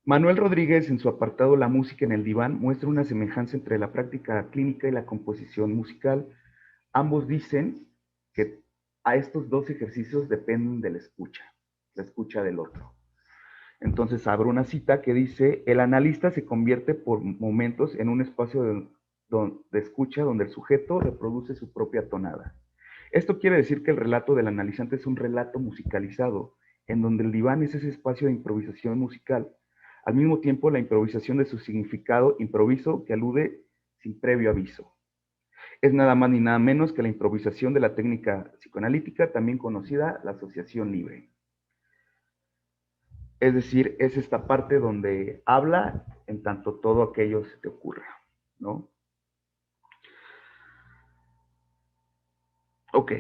Manuel Rodríguez, en su apartado La música en el diván, muestra una semejanza entre la práctica clínica y la composición musical. Ambos dicen que a estos dos ejercicios dependen de la escucha del otro. Entonces abro una cita que dice: el analista se convierte por momentos en un espacio de escucha donde el sujeto reproduce su propia tonada. Esto quiere decir que el relato del analizante es un relato musicalizado, en donde el diván es ese espacio de improvisación musical. Al mismo tiempo, la improvisación de su significado improviso que alude sin previo aviso. Es nada más ni nada menos que la improvisación de la técnica psicoanalítica, también conocida la asociación libre. Es decir, es esta parte donde habla en tanto todo aquello se te ocurra, ¿no? Ok.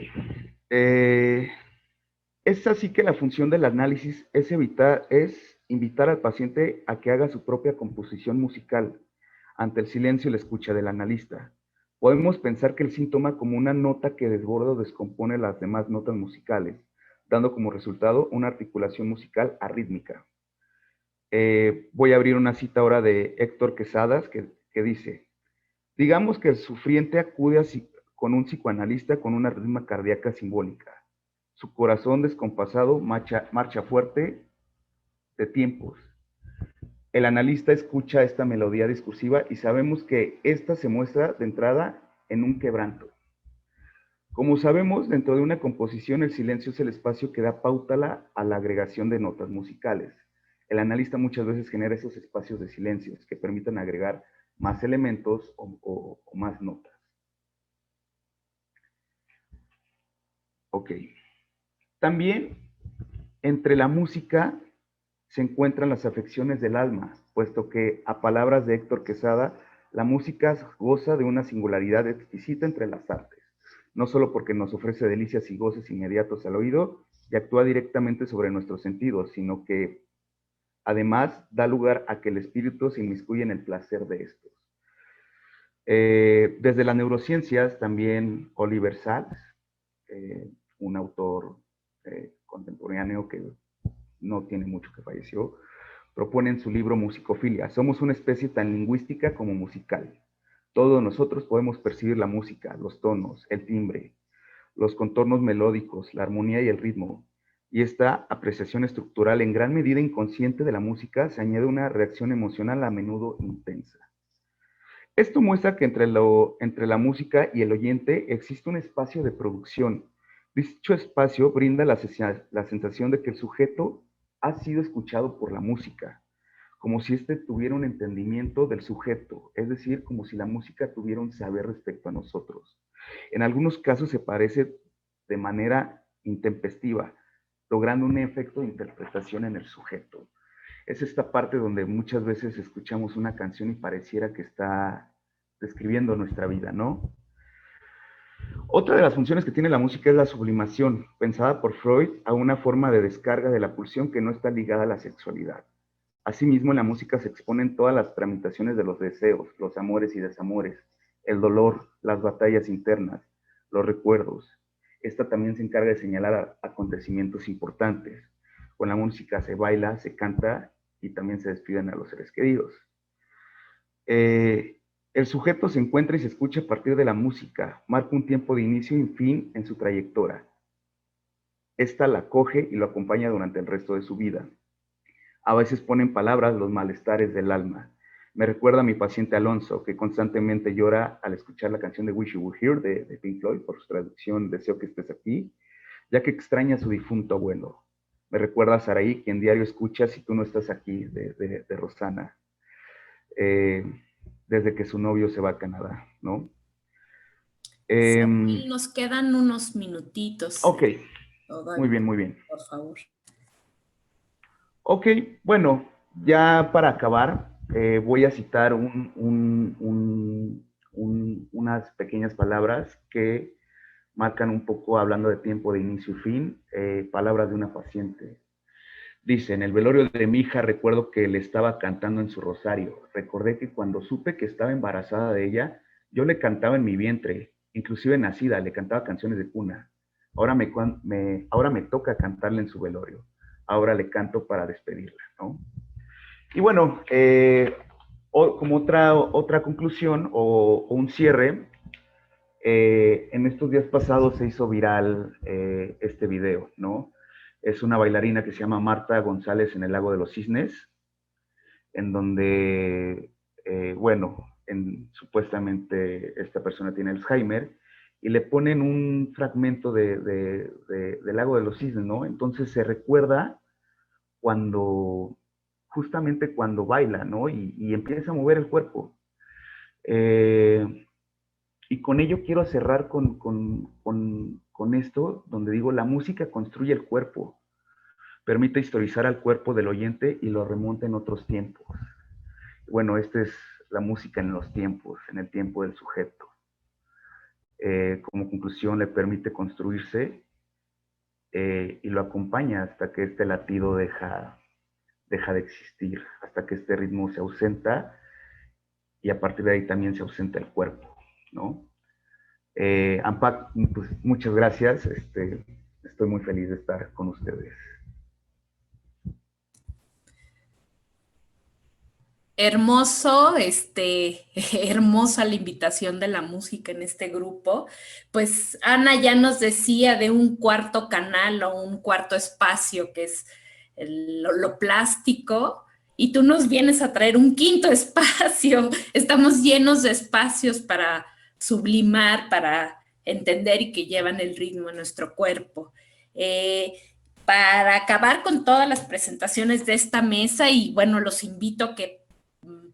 Es así que la función del análisis es invitar al paciente a que haga su propia composición musical ante el silencio y la escucha del analista. Podemos pensar que el síntoma como una nota que desborda o descompone las demás notas musicales, dando como resultado una articulación musical arrítmica. Voy a abrir una cita ahora de Héctor Quesadas que dice: digamos que el sufriente acude con un psicoanalista con una ritma cardíaca simbólica. Su corazón descompasado marcha fuerte de tiempos. El analista escucha esta melodía discursiva y sabemos que esta se muestra de entrada en un quebranto. Como sabemos, dentro de una composición el silencio es el espacio que da pauta a la agregación de notas musicales. El analista muchas veces genera esos espacios de silencios que permiten agregar más elementos o más notas. Ok. También entre la música se encuentran las afecciones del alma, puesto que, a palabras de Héctor Quesada, la música goza de una singularidad exquisita entre las artes, no solo porque nos ofrece delicias y goces inmediatos al oído y actúa directamente sobre nuestros sentidos, sino que además da lugar a que el espíritu se inmiscuya en el placer de estos. Desde las neurociencias, también Oliver Sacks, un autor contemporáneo que no tiene mucho que falleció, propone en su libro Musicofilia: somos una especie tan lingüística como musical. Todos nosotros podemos percibir la música, los tonos, el timbre, los contornos melódicos, la armonía y el ritmo. Y esta apreciación estructural en gran medida inconsciente de la música se añade una reacción emocional a menudo intensa. Esto muestra que entre la música y el oyente existe un espacio de producción. Dicho espacio brinda la sensación de que el sujeto ha sido escuchado por la música, como si éste tuviera un entendimiento del sujeto, es decir, como si la música tuviera un saber respecto a nosotros. En algunos casos se parece de manera intempestiva, logrando un efecto de interpretación en el sujeto. Es esta parte donde muchas veces escuchamos una canción y pareciera que está describiendo nuestra vida, ¿no? Otra de las funciones que tiene la música es la sublimación, pensada por Freud a una forma de descarga de la pulsión que no está ligada a la sexualidad. Asimismo, en la música se exponen todas las tramitaciones de los deseos, los amores y desamores, el dolor, las batallas internas, los recuerdos. Esta también se encarga de señalar acontecimientos importantes. Con la música se baila, se canta y también se despiden a los seres queridos. El sujeto se encuentra y se escucha a partir de la música, marca un tiempo de inicio y fin en su trayectoria. Esta la acoge y lo acompaña durante el resto de su vida. A veces pone en palabras los malestares del alma. Me recuerda a mi paciente Alonso, que constantemente llora al escuchar la canción de Wish You Were Here de Pink Floyd, por su traducción Deseo que estés aquí, ya que extraña a su difunto abuelo. Me recuerda a Saraí, quien diario escucha Si tú no estás aquí, de Rosana, desde que su novio se va a Canadá, ¿no? Sí, nos quedan unos minutitos. Ok, muy bien, muy bien. Por favor. Ok, bueno, ya para acabar, voy a citar unas pequeñas palabras que marcan un poco, hablando de tiempo de inicio y fin, palabras de una paciente. Dice: en el velorio de mi hija recuerdo que le estaba cantando en su rosario. Recordé que cuando supe que estaba embarazada de ella, yo le cantaba en mi vientre, inclusive nacida, le cantaba canciones de cuna. Ahora me toca cantarle en su velorio. ahora le canto para despedirla, ¿no? Y bueno, como otra conclusión o un cierre, en estos días pasados se hizo viral este video, ¿no? Es una bailarina que se llama Marta González en el Lago de los Cisnes, en donde, bueno, supuestamente esta persona tiene Alzheimer, y le ponen un fragmento del Lago de los Cisnes, ¿no? Entonces se recuerda justamente cuando baila, ¿no? Y empieza a mover el cuerpo. Y con ello quiero cerrar con esto, donde digo, la música construye el cuerpo, permite historizar al cuerpo del oyente y lo remonta en otros tiempos. Bueno, esta es la música en los tiempos, en el tiempo del sujeto. Como conclusión, le permite construirse y lo acompaña hasta que este latido deja de existir, hasta que este ritmo se ausenta y a partir de ahí también se ausenta el cuerpo, ¿no? Ampac, pues muchas gracias. Estoy muy feliz de estar con ustedes. Hermoso, hermosa la invitación de la música en este grupo. Pues Ana ya nos decía de un cuarto canal o un cuarto espacio que es lo plástico, y tú nos vienes a traer un quinto espacio. Estamos llenos de espacios para sublimar, para entender y que llevan el ritmo en nuestro cuerpo. Para acabar con todas las presentaciones de esta mesa, y bueno, los invito a que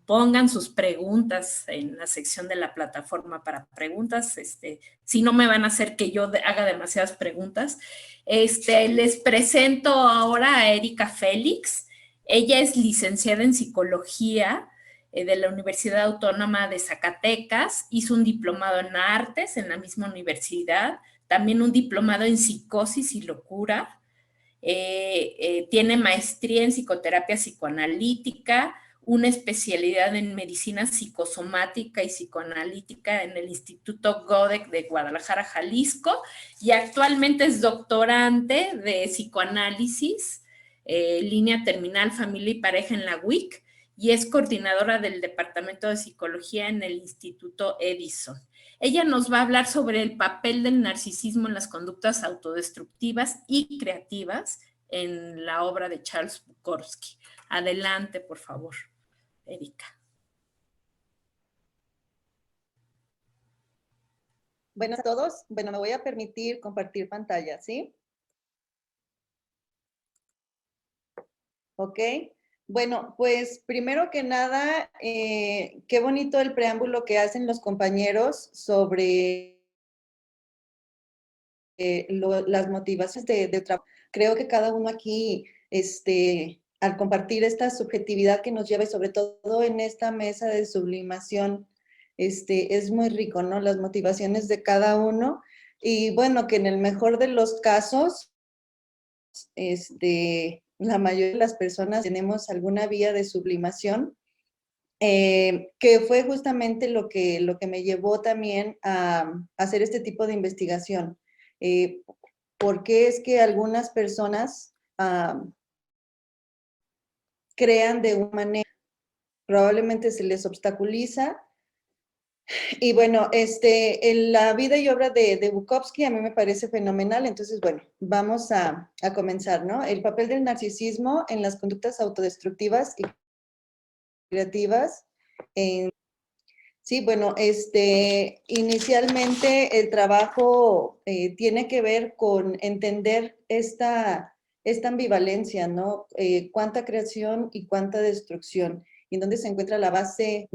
pongan sus preguntas en la sección de la plataforma para preguntas. Si no me van a hacer que yo haga demasiadas preguntas. Les presento ahora a Erika Félix. Ella es licenciada en psicología de la Universidad Autónoma de Zacatecas. Hizo un diplomado en artes en la misma universidad. También un diplomado en psicosis y locura. Tiene maestría en psicoterapia psicoanalítica, una especialidad en medicina psicosomática y psicoanalítica en el Instituto Godec de Guadalajara, Jalisco, y actualmente es doctorante de psicoanálisis, línea terminal, familia y pareja en la UIC, y es coordinadora del Departamento de Psicología en el Instituto Edison. Ella nos va a hablar sobre el papel del narcisismo en las conductas autodestructivas y creativas en la obra de Charles Bukowski. Adelante, por favor, Erika. Buenas a todos. Bueno, me voy a permitir compartir pantalla, ¿sí? Ok. Bueno, pues primero que nada, qué bonito el preámbulo que hacen los compañeros sobre las motivaciones de trabajo. Creo que cada uno aquí, al compartir esta subjetividad que nos lleva, y sobre todo en esta mesa de sublimación, es muy rico, ¿no? Las motivaciones de cada uno. Y bueno, que en el mejor de los casos, la mayoría de las personas tenemos alguna vía de sublimación, que fue justamente lo que me llevó también a hacer este tipo de investigación. ¿Por qué es que algunas personas crean de una manera? Probablemente se les obstaculiza. Y bueno, en la vida y obra de Bukowski a mí me parece fenomenal. Entonces, bueno, vamos a comenzar, ¿no? El papel del narcisismo en las conductas autodestructivas y creativas. Sí, bueno, inicialmente el trabajo tiene que ver con entender esta ambivalencia, ¿no? Cuánta creación y cuánta destrucción. Y en dónde se encuentra la base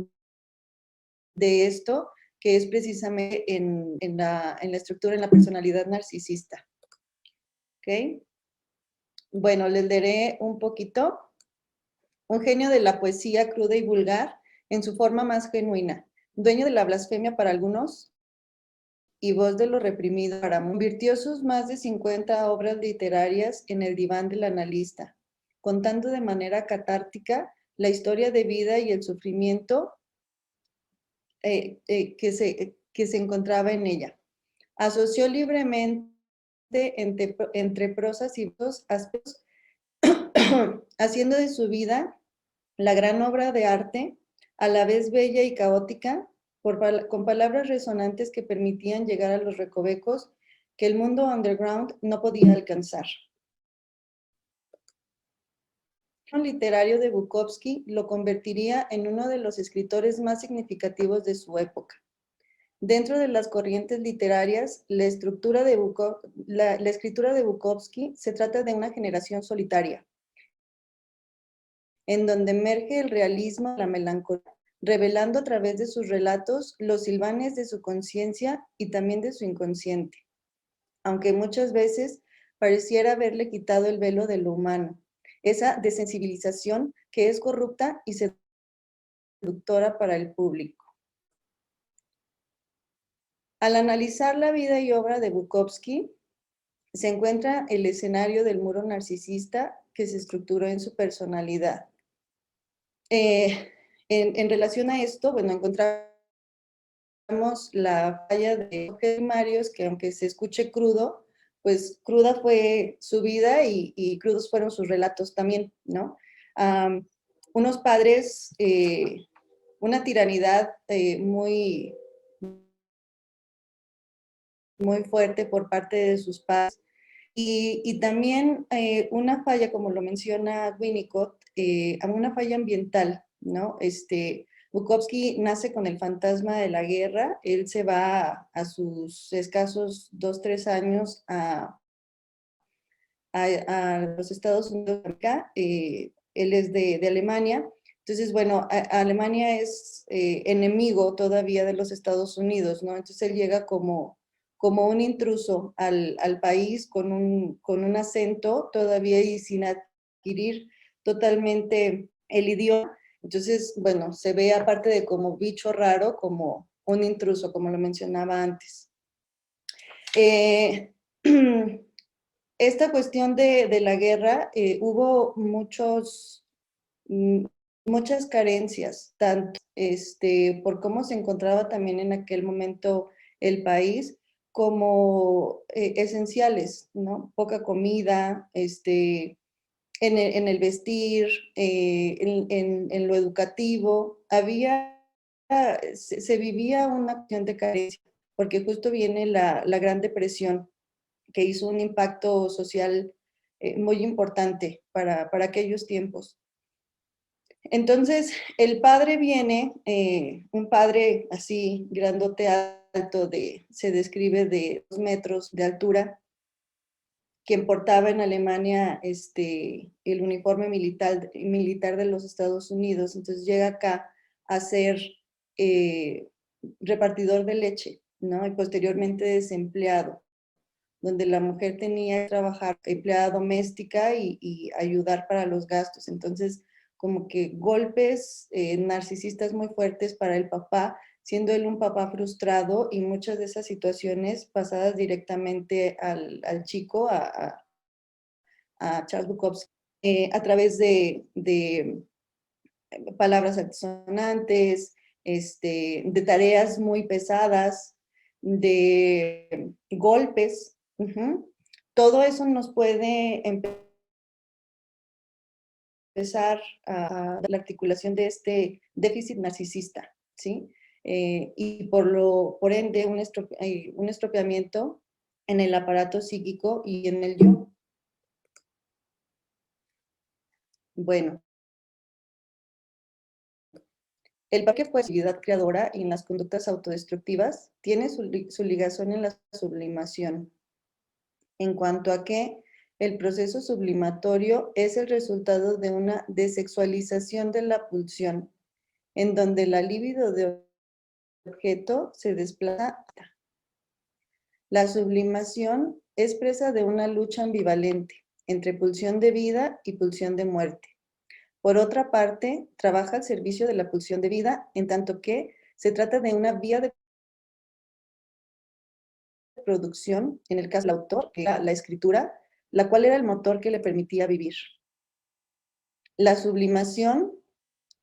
de esto, que es precisamente en la estructura, en la personalidad narcisista. ¿Ok? Bueno, les leeré un poquito. Un genio de la poesía cruda y vulgar en su forma más genuina, dueño de la blasfemia para algunos y voz de lo reprimido para muchos. Convirtió sus más de 50 obras literarias en el diván del analista, contando de manera catártica la historia de vida y el sufrimiento que se encontraba en ella. Asoció libremente entre prosas y versos aspectos haciendo de su vida la gran obra de arte, a la vez bella y caótica, con palabras resonantes que permitían llegar a los recovecos que el mundo underground no podía alcanzar. El literario de Bukowski lo convertiría en uno de los escritores más significativos de su época. Dentro de las corrientes literarias, la escritura de Bukowski se trata de una generación solitaria, en donde emerge el realismo y la melancolía, revelando a través de sus relatos los silvanes de su conciencia y también de su inconsciente, aunque muchas veces pareciera haberle quitado el velo de lo humano, esa desensibilización que es corrupta y seductora para el público. Al analizar la vida y obra de Bukowski, se encuentra el escenario del muro narcisista que se estructuró en su personalidad. En relación a esto, bueno, encontramos la falla de Jorge Marios, que aunque se escuche crudo, pues cruda fue su vida y crudos fueron sus relatos también, ¿no? Unos padres, una tiranidad muy fuerte por parte de sus padres y también una falla, como lo menciona Winnicott, una falla ambiental, ¿no? Bukowski nace con el fantasma de la guerra, él se va a sus escasos 2, 3 años a los Estados Unidos, acá, él es de Alemania, entonces, bueno, Alemania es enemigo todavía de los Estados Unidos, ¿no? Entonces él llega como un intruso al país con un acento todavía y sin adquirir totalmente el idioma. Entonces, bueno, se ve aparte de como bicho raro, como un intruso, como lo mencionaba antes. Esta cuestión de la guerra, hubo muchas carencias, tanto por cómo se encontraba también en aquel momento el país, como esenciales, ¿no? Poca comida, en el vestir, en lo educativo, se vivía una cuestión de carencia, porque justo viene la Gran Depresión, que hizo un impacto social muy importante para aquellos tiempos. Entonces, el padre viene, un padre así, grandote, alto, se describe de 2 metros de altura, quien portaba en Alemania el uniforme militar de los Estados Unidos. Entonces llega acá a ser repartidor de leche, ¿no? Y posteriormente desempleado, donde la mujer tenía que trabajar empleada doméstica y ayudar para los gastos. Entonces, como que golpes narcisistas muy fuertes para el papá, siendo él un papá frustrado, y muchas de esas situaciones pasadas directamente al chico, a Charles Bukowski, a través de palabras altisonantes, de tareas muy pesadas, de golpes. Todo eso nos puede empezar a la articulación de este déficit narcisista, ¿sí? Y por ende un estropeamiento en el aparato psíquico y en el yo. Bueno, el papel de actividad creadora y en las conductas autodestructivas tiene su ligación en la sublimación, en cuanto a que el proceso sublimatorio es el resultado de una desexualización de la pulsión, en donde la libido de objeto se desplaza. La sublimación es presa de una lucha ambivalente entre pulsión de vida y pulsión de muerte. Por otra parte, trabaja al servicio de la pulsión de vida, en tanto que se trata de una vía de producción, en el caso del autor, que era la escritura, la cual era el motor que le permitía vivir. La sublimación,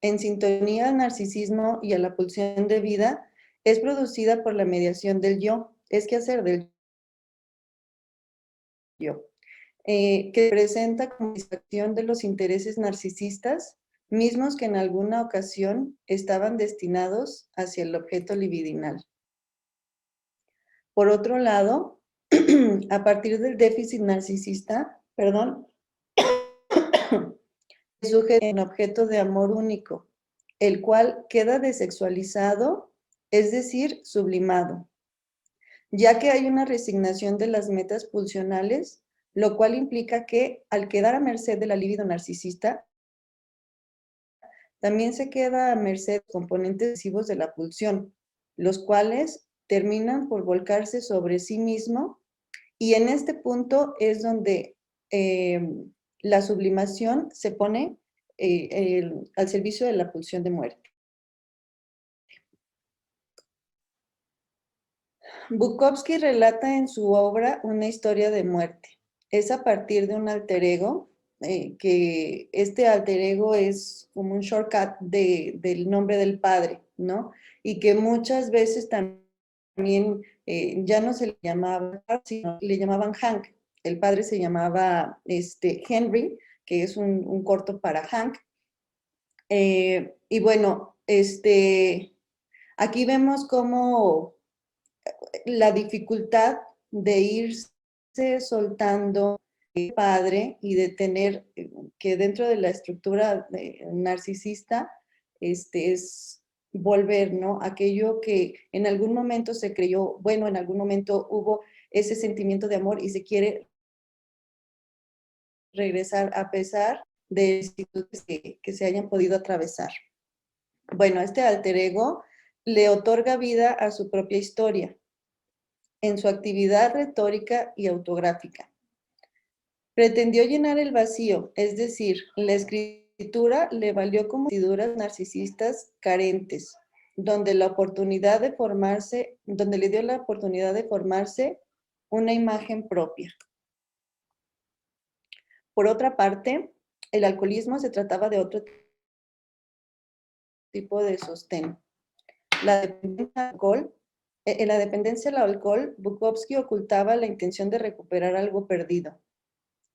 en sintonía al narcisismo y a la pulsión de vida, es producida por la mediación del yo, es quehacer del yo. que presenta como satisfacción de los intereses narcisistas, mismos que en alguna ocasión estaban destinados hacia el objeto libidinal. Por otro lado, a partir del déficit narcisista, el sujeto en objeto de amor único, el cual queda desexualizado, es decir, sublimado, ya que hay una resignación de las metas pulsionales, lo cual implica que al quedar a merced de la libido narcisista, también se queda a merced de componentes excesivos de la pulsión, los cuales terminan por volcarse sobre sí mismo, y en este punto es donde la sublimación se pone al servicio de la pulsión de muerte. Bukowski relata en su obra una historia de muerte. Es a partir de un alter ego, que este alter ego es como un shortcut del nombre del padre, ¿no? Y que muchas veces también ya no se le llamaba, sino le llamaban Hank. El padre se llamaba Henry, que es un corto para Hank. Y bueno, aquí vemos cómo la dificultad de irse soltando el padre y de tener que dentro de la estructura narcisista es volver, ¿no? Aquello que en algún momento se creyó, bueno, en algún momento hubo ese sentimiento de amor y se quiere regresar a pesar de institutos que se hayan podido atravesar. Bueno, este alter ego le otorga vida a su propia historia en su actividad retórica y autográfica. Pretendió llenar el vacío, es decir, la escritura le valió como vestiduras narcisistas carentes, donde le dio la oportunidad de formarse una imagen propia. Por otra parte, el alcoholismo se trataba de otro tipo de sostén. En la dependencia al alcohol, Bukowski ocultaba la intención de recuperar algo perdido.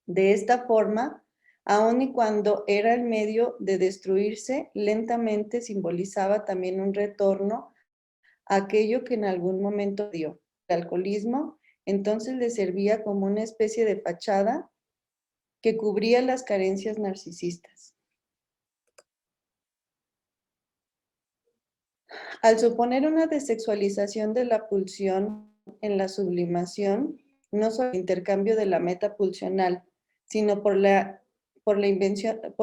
De esta forma, aun y cuando era el medio de destruirse, lentamente simbolizaba también un retorno a aquello que en algún momento dio. El alcoholismo entonces le servía como una especie de fachada que cubría las carencias narcisistas. Al suponer una desexualización de la pulsión en la sublimación, no solo el intercambio de la meta pulsional, sino por la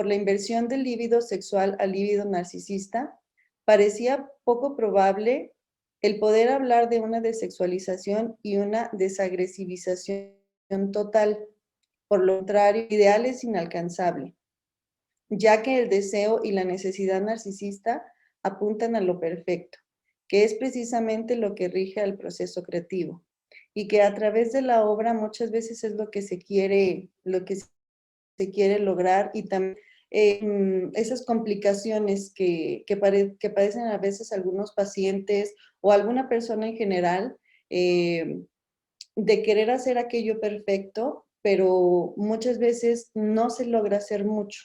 inversión del líbido sexual al líbido narcisista, parecía poco probable el poder hablar de una desexualización y una desagresivización total. Por lo contrario, el ideal es inalcanzable, ya que el deseo y la necesidad narcisista apuntan a lo perfecto, que es precisamente lo que rige al proceso creativo, y que a través de la obra muchas veces es lo que se quiere lograr, y también esas complicaciones que padecen a veces algunos pacientes o alguna persona en general, de querer hacer aquello perfecto, pero muchas veces no se logra hacer mucho,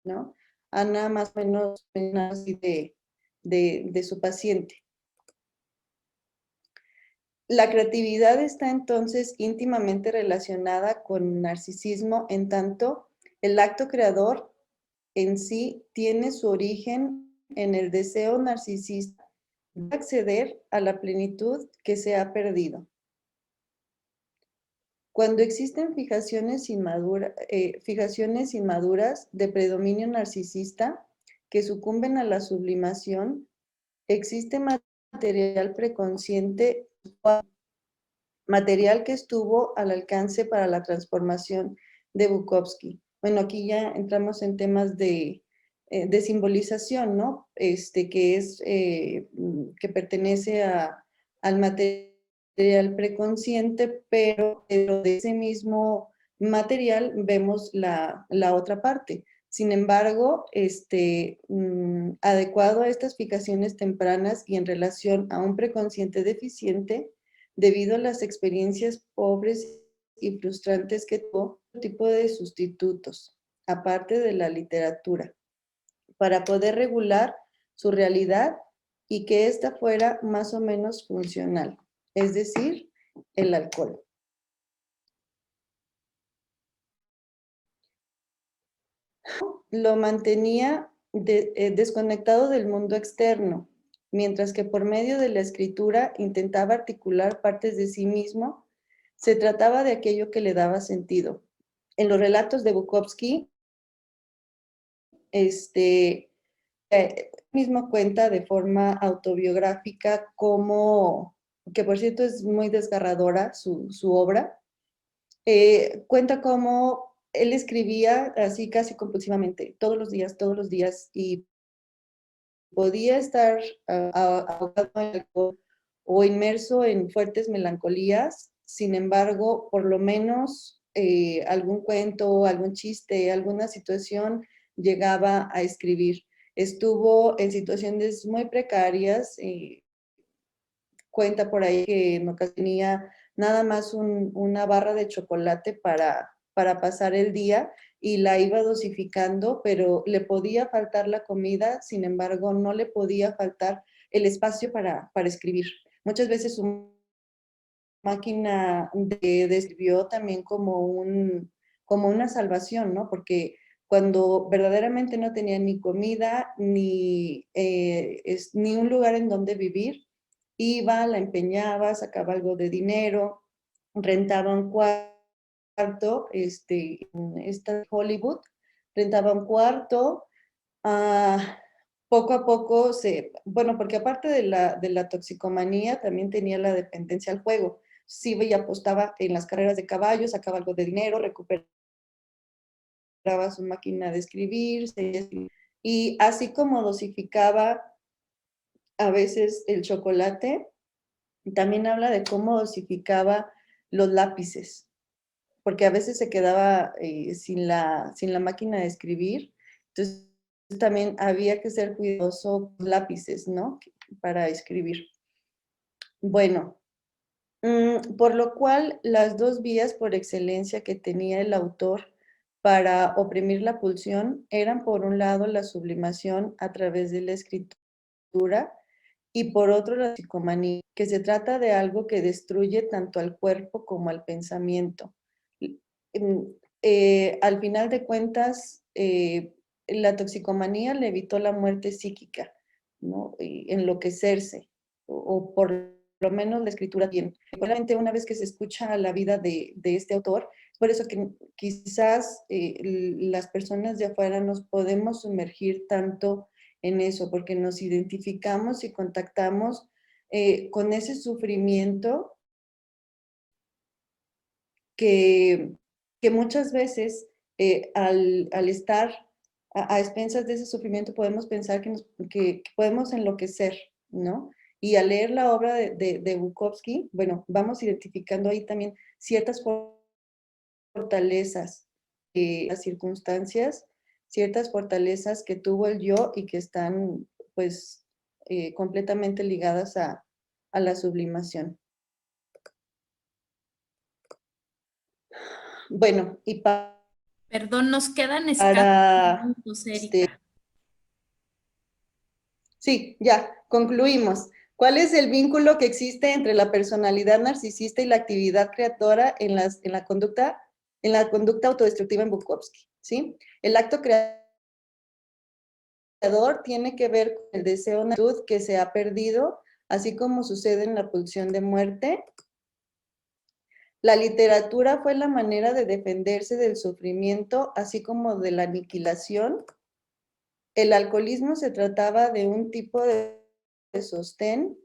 ¿no? Ana más o menos así de su paciente. La creatividad está entonces íntimamente relacionada con narcisismo, en tanto el acto creador en sí tiene su origen en el deseo narcisista de acceder a la plenitud que se ha perdido. Cuando existen fijaciones inmaduras de predominio narcisista que sucumben a la sublimación, existe material preconsciente, material que estuvo al alcance para la transformación de Bukowski. Bueno, aquí ya entramos en temas de simbolización, ¿no? Que pertenece al material preconsciente, pero de ese mismo material vemos la otra parte. Sin embargo, adecuado a estas fijaciones tempranas y en relación a un preconsciente deficiente, debido a las experiencias pobres y frustrantes que tuvo, tipo de sustitutos, aparte de la literatura, para poder regular su realidad y que ésta fuera más o menos funcional, es decir, el alcohol. Lo mantenía desconectado del mundo externo, mientras que por medio de la escritura intentaba articular partes de sí mismo. Se trataba de aquello que le daba sentido. En los relatos de Bukowski, mismo cuenta de forma autobiográfica como, que por cierto es muy desgarradora su obra, cuenta cómo él escribía así casi compulsivamente, todos los días, y podía estar ahogado en alcohol o inmerso en fuertes melancolías. Sin embargo, por lo menos algún cuento, algún chiste, alguna situación llegaba a escribir. Estuvo en situaciones muy precarias, cuenta por ahí que en ocasiones tenía nada más una barra de chocolate para pasar el día y la iba dosificando, pero le podía faltar la comida, sin embargo, no le podía faltar el espacio para escribir. Muchas veces su máquina describió también como una salvación, ¿no? Porque cuando verdaderamente no tenía ni comida, ni un lugar en donde vivir, iba, la empeñaba, sacaba algo de dinero, rentaba un cuarto, en Hollywood, rentaba un cuarto, poco a poco bueno, porque aparte de la toxicomanía, también tenía la dependencia al juego. Sí, y apostaba en las carreras de caballos, sacaba algo de dinero, recuperaba su máquina de escribir, y así como dosificaba a veces el chocolate, también habla de cómo dosificaba los lápices, porque a veces se quedaba sin la máquina de escribir, entonces también había que ser cuidadoso con lápices, ¿no? Para escribir. Bueno, por lo cual las dos vías por excelencia que tenía el autor para oprimir la pulsión eran, por un lado, la sublimación a través de la escritura y por otro, la psicomanía, que se trata de algo que destruye tanto al cuerpo como al pensamiento. Al final de cuentas, la toxicomanía le evitó la muerte psíquica, ¿no? Y enloquecerse, o por lo menos la escritura bien. Realmente una vez que se escucha la vida de este autor, es por eso que quizás las personas de afuera nos podemos sumergir tanto en eso, porque nos identificamos y contactamos con ese sufrimiento que muchas veces al estar a expensas de ese sufrimiento podemos pensar que podemos enloquecer, ¿no? Y al leer la obra de Bukowski, bueno, vamos identificando ahí también ciertas fortalezas, las circunstancias, ciertas fortalezas que tuvo el yo y que están pues completamente ligadas a la sublimación. Bueno, y Perdón, nos quedan para escasos minutos, Erika. sí, ya, concluimos. ¿Cuál es el vínculo que existe entre la personalidad narcisista y la actividad creadora en la conducta autodestructiva en Bukowski? ¿Sí? El acto creador tiene que ver con el deseo de actitud que se ha perdido, así como sucede en la pulsión de muerte. La literatura fue la manera de defenderse del sufrimiento, así como de la aniquilación. El alcoholismo se trataba de un tipo de sostén.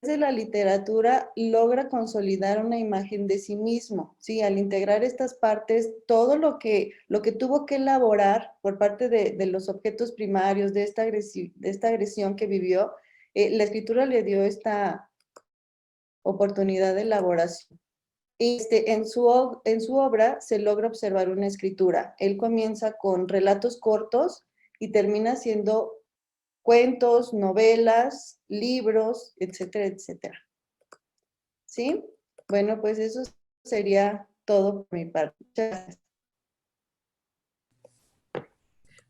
Desde la literatura logra consolidar una imagen de sí mismo, ¿sí? Al integrar estas partes, todo lo que tuvo que elaborar por parte de los objetos primarios, de esta agresión que vivió, la escritura le dio esta oportunidad de elaboración. En su obra se logra observar una escritura. Él comienza con relatos cortos y termina siendo cuentos, novelas, libros, etcétera, etcétera. ¿Sí? Bueno, pues eso sería todo por mi parte. Muchas gracias.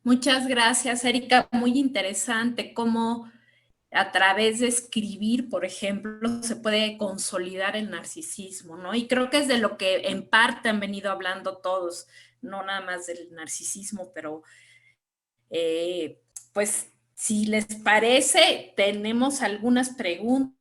Muchas gracias, Erika. Muy interesante cómo a través de escribir, por ejemplo, se puede consolidar el narcisismo, ¿no? Y creo que es de lo que en parte han venido hablando todos, no nada más del narcisismo, pero pues si les parece, tenemos algunas preguntas.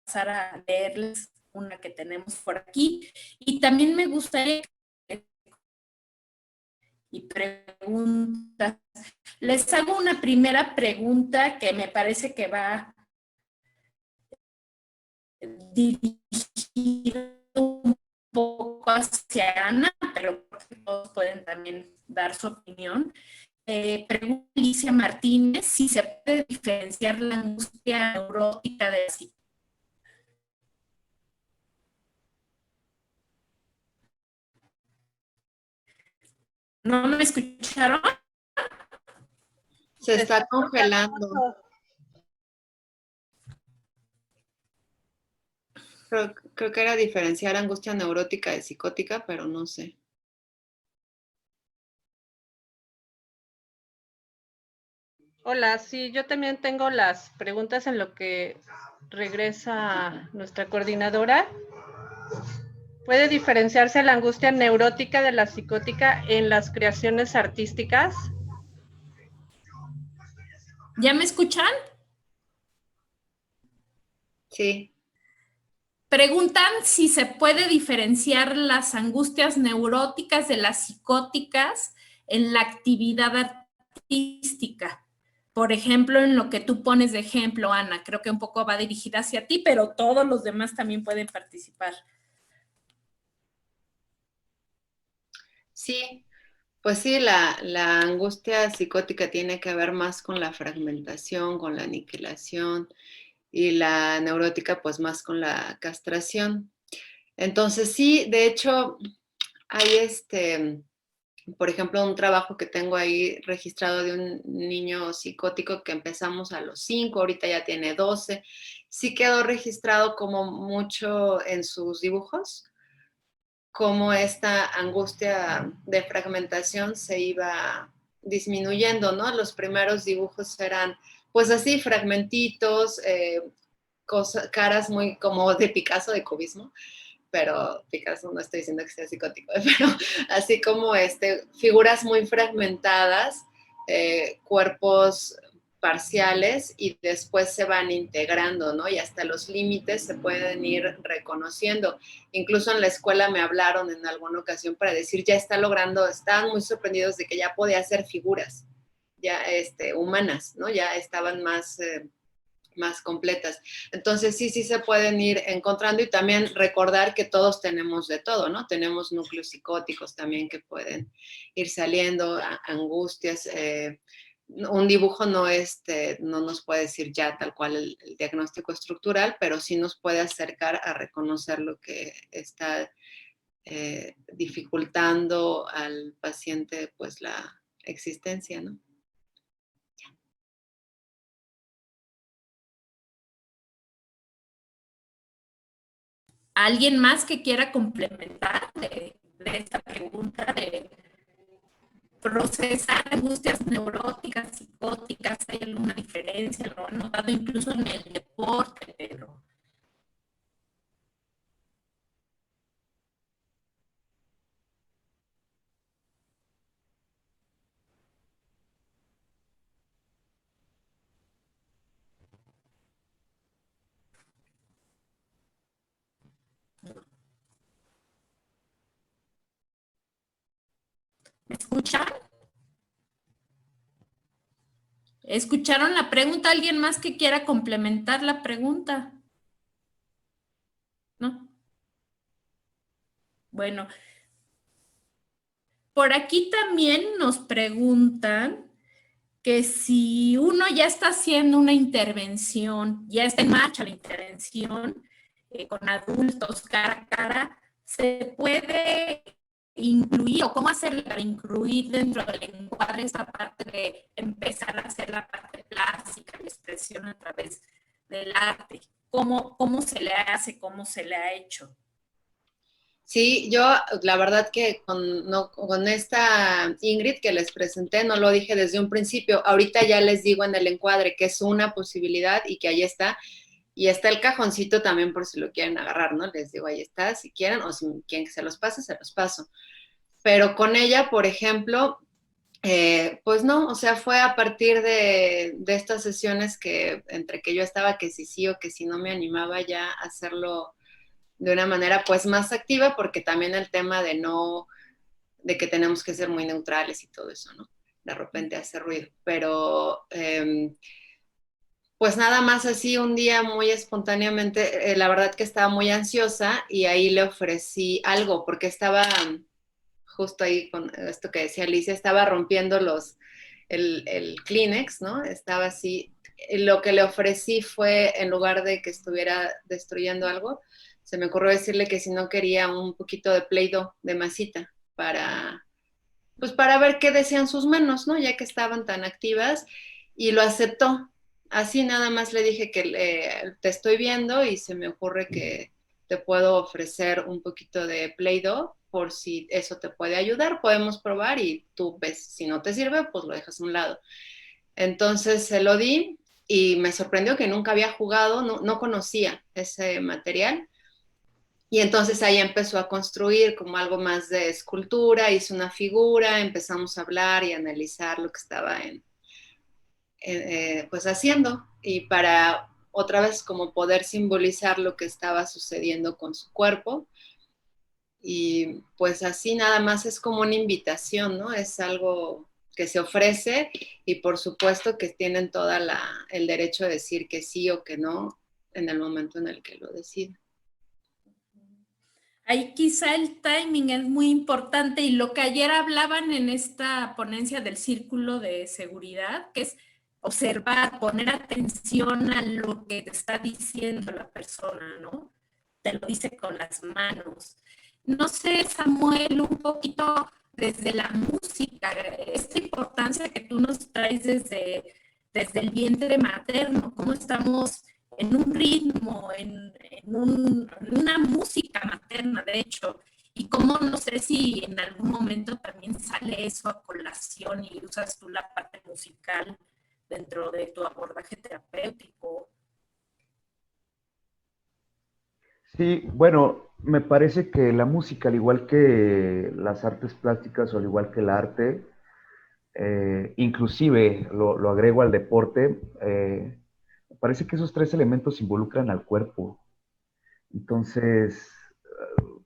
Pasar a leerles una que tenemos por aquí. Y también me gustaría y preguntas. Les hago una primera pregunta que me parece que va dirigida un poco hacia Ana, pero todos pueden también dar su opinión. Pregunta Alicia Martínez si se puede diferenciar la angustia neurótica de la psicología. ¿No me escucharon? Se está congelando. Creo que era diferenciar angustia neurótica de psicótica, pero no sé. Hola, sí, yo también tengo las preguntas en lo que regresa nuestra coordinadora. ¿Puede diferenciarse la angustia neurótica de la psicótica en las creaciones artísticas? ¿Ya me escuchan? Sí. Preguntan si se puede diferenciar las angustias neuróticas de las psicóticas en la actividad artística. Por ejemplo, en lo que tú pones de ejemplo, Ana, creo que un poco va dirigida hacia ti, pero todos los demás también pueden participar. Sí, pues sí, la angustia psicótica tiene que ver más con la fragmentación, con la aniquilación, y la neurótica pues más con la castración. Entonces sí, de hecho, hay por ejemplo, un trabajo que tengo ahí registrado de un niño psicótico que empezamos a los 5, ahorita ya tiene 12. Sí quedó registrado como mucho en sus dibujos, cómo esta angustia de fragmentación se iba disminuyendo, ¿no? Los primeros dibujos eran pues así, fragmentitos, caras muy como de Picasso, de cubismo, pero Picasso no estoy diciendo que sea psicótico, pero así como figuras muy fragmentadas, cuerpos parciales y después se van integrando, ¿no? Y hasta los límites se pueden ir reconociendo. Incluso en la escuela me hablaron en alguna ocasión para decir, ya está logrando, estaban muy sorprendidos de que ya podía hacer figuras, ya humanas, ¿no? Ya estaban más completas. Entonces sí se pueden ir encontrando y también recordar que todos tenemos de todo, ¿no? Tenemos núcleos psicóticos también que pueden ir saliendo, angustias. Un dibujo no nos puede decir ya tal cual el diagnóstico estructural, pero sí nos puede acercar a reconocer lo que está dificultando al paciente pues la existencia, ¿no? ¿Alguien más que quiera complementar de esta pregunta de procesar angustias neuróticas, psicóticas? ¿Hay alguna diferencia? Lo han notado incluso en el deporte, pero... ¿Me escuchan? ¿Escucharon la pregunta? ¿Alguien más que quiera complementar la pregunta? ¿No? Bueno, por aquí también nos preguntan que si uno ya está haciendo una intervención, ya está en marcha la intervención con adultos cara a cara, ¿se puede incluir o cómo hacerle para incluir dentro del encuadre esta parte de empezar a hacer la parte plástica, la expresión a través del arte? ¿Cómo se le hace? ¿Cómo se le ha hecho? Sí, yo la verdad que con esta Ingrid que les presenté, no lo dije desde un principio, ahorita ya les digo en el encuadre que es una posibilidad y que ahí está, y está el cajoncito también por si lo quieren agarrar, ¿no? Les digo, ahí está, si quieren, o si quieren que se los pase, se los paso. Pero con ella, por ejemplo, pues no, o sea, fue a partir de estas sesiones que entre que yo estaba que si sí o que si no me animaba ya a hacerlo de una manera pues más activa, porque también el tema de que tenemos que ser muy neutrales y todo eso, ¿no? De repente hace ruido, pero pues nada más así un día muy espontáneamente, la verdad que estaba muy ansiosa y ahí le ofrecí algo, porque estaba justo ahí con esto que decía Alicia, estaba rompiendo el Kleenex, ¿no? Estaba así, lo que le ofrecí fue, en lugar de que estuviera destruyendo algo, se me ocurrió decirle que si no quería un poquito de Play-Doh, de masita, pues para ver qué decían sus manos, ¿no? Ya que estaban tan activas, y lo aceptó. Así nada más le dije que te estoy viendo y se me ocurre que te puedo ofrecer un poquito de Play-Doh por si eso te puede ayudar, podemos probar y tú ves, si no te sirve, pues lo dejas a un lado. Entonces se lo di y me sorprendió que nunca había jugado, no conocía ese material. Y entonces ahí empezó a construir como algo más de escultura, hizo una figura, empezamos a hablar y a analizar lo que estaba pues haciendo, y para otra vez como poder simbolizar lo que estaba sucediendo con su cuerpo. Y pues así nada más es como una invitación, ¿no? Es algo que se ofrece y por supuesto que tienen el derecho de decir que sí o que no en el momento en el que lo deciden. Ahí quizá el timing es muy importante y lo que ayer hablaban en esta ponencia del círculo de seguridad, que es observar, poner atención a lo que te está diciendo la persona, ¿no? Te lo dice con las manos. No sé, Samuel, un poquito desde la música, esta importancia que tú nos traes desde el vientre materno, cómo estamos en un ritmo, en una música materna, de hecho, y cómo no sé si en algún momento también sale eso a colación y usas tú la parte musical dentro de tu abordaje terapéutico. Sí, bueno, me parece que la música, al igual que las artes plásticas o al igual que el arte, inclusive lo agrego al deporte, me parece que esos tres elementos involucran al cuerpo. Entonces,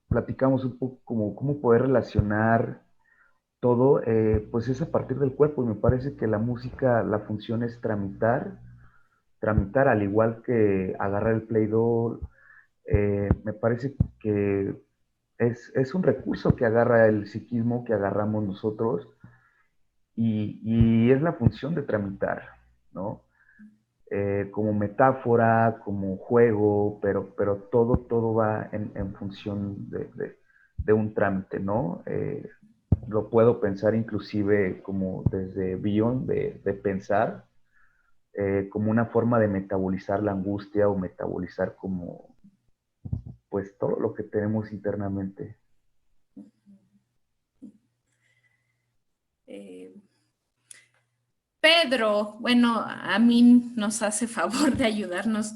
platicamos un poco como cómo poder relacionar todo, pues es a partir del cuerpo, y me parece que la música, la función es tramitar al igual que agarrar el Play-Doh. Me parece que es un recurso que agarra el psiquismo, que agarramos nosotros, y es la función de tramitar, ¿no? Como metáfora, como juego, pero todo va en función de un trámite, ¿no? Lo puedo pensar inclusive como desde Bion, de pensar, como una forma de metabolizar la angustia o metabolizar como, pues, todo lo que tenemos internamente. Pedro, bueno, a mí nos hace favor de ayudarnos.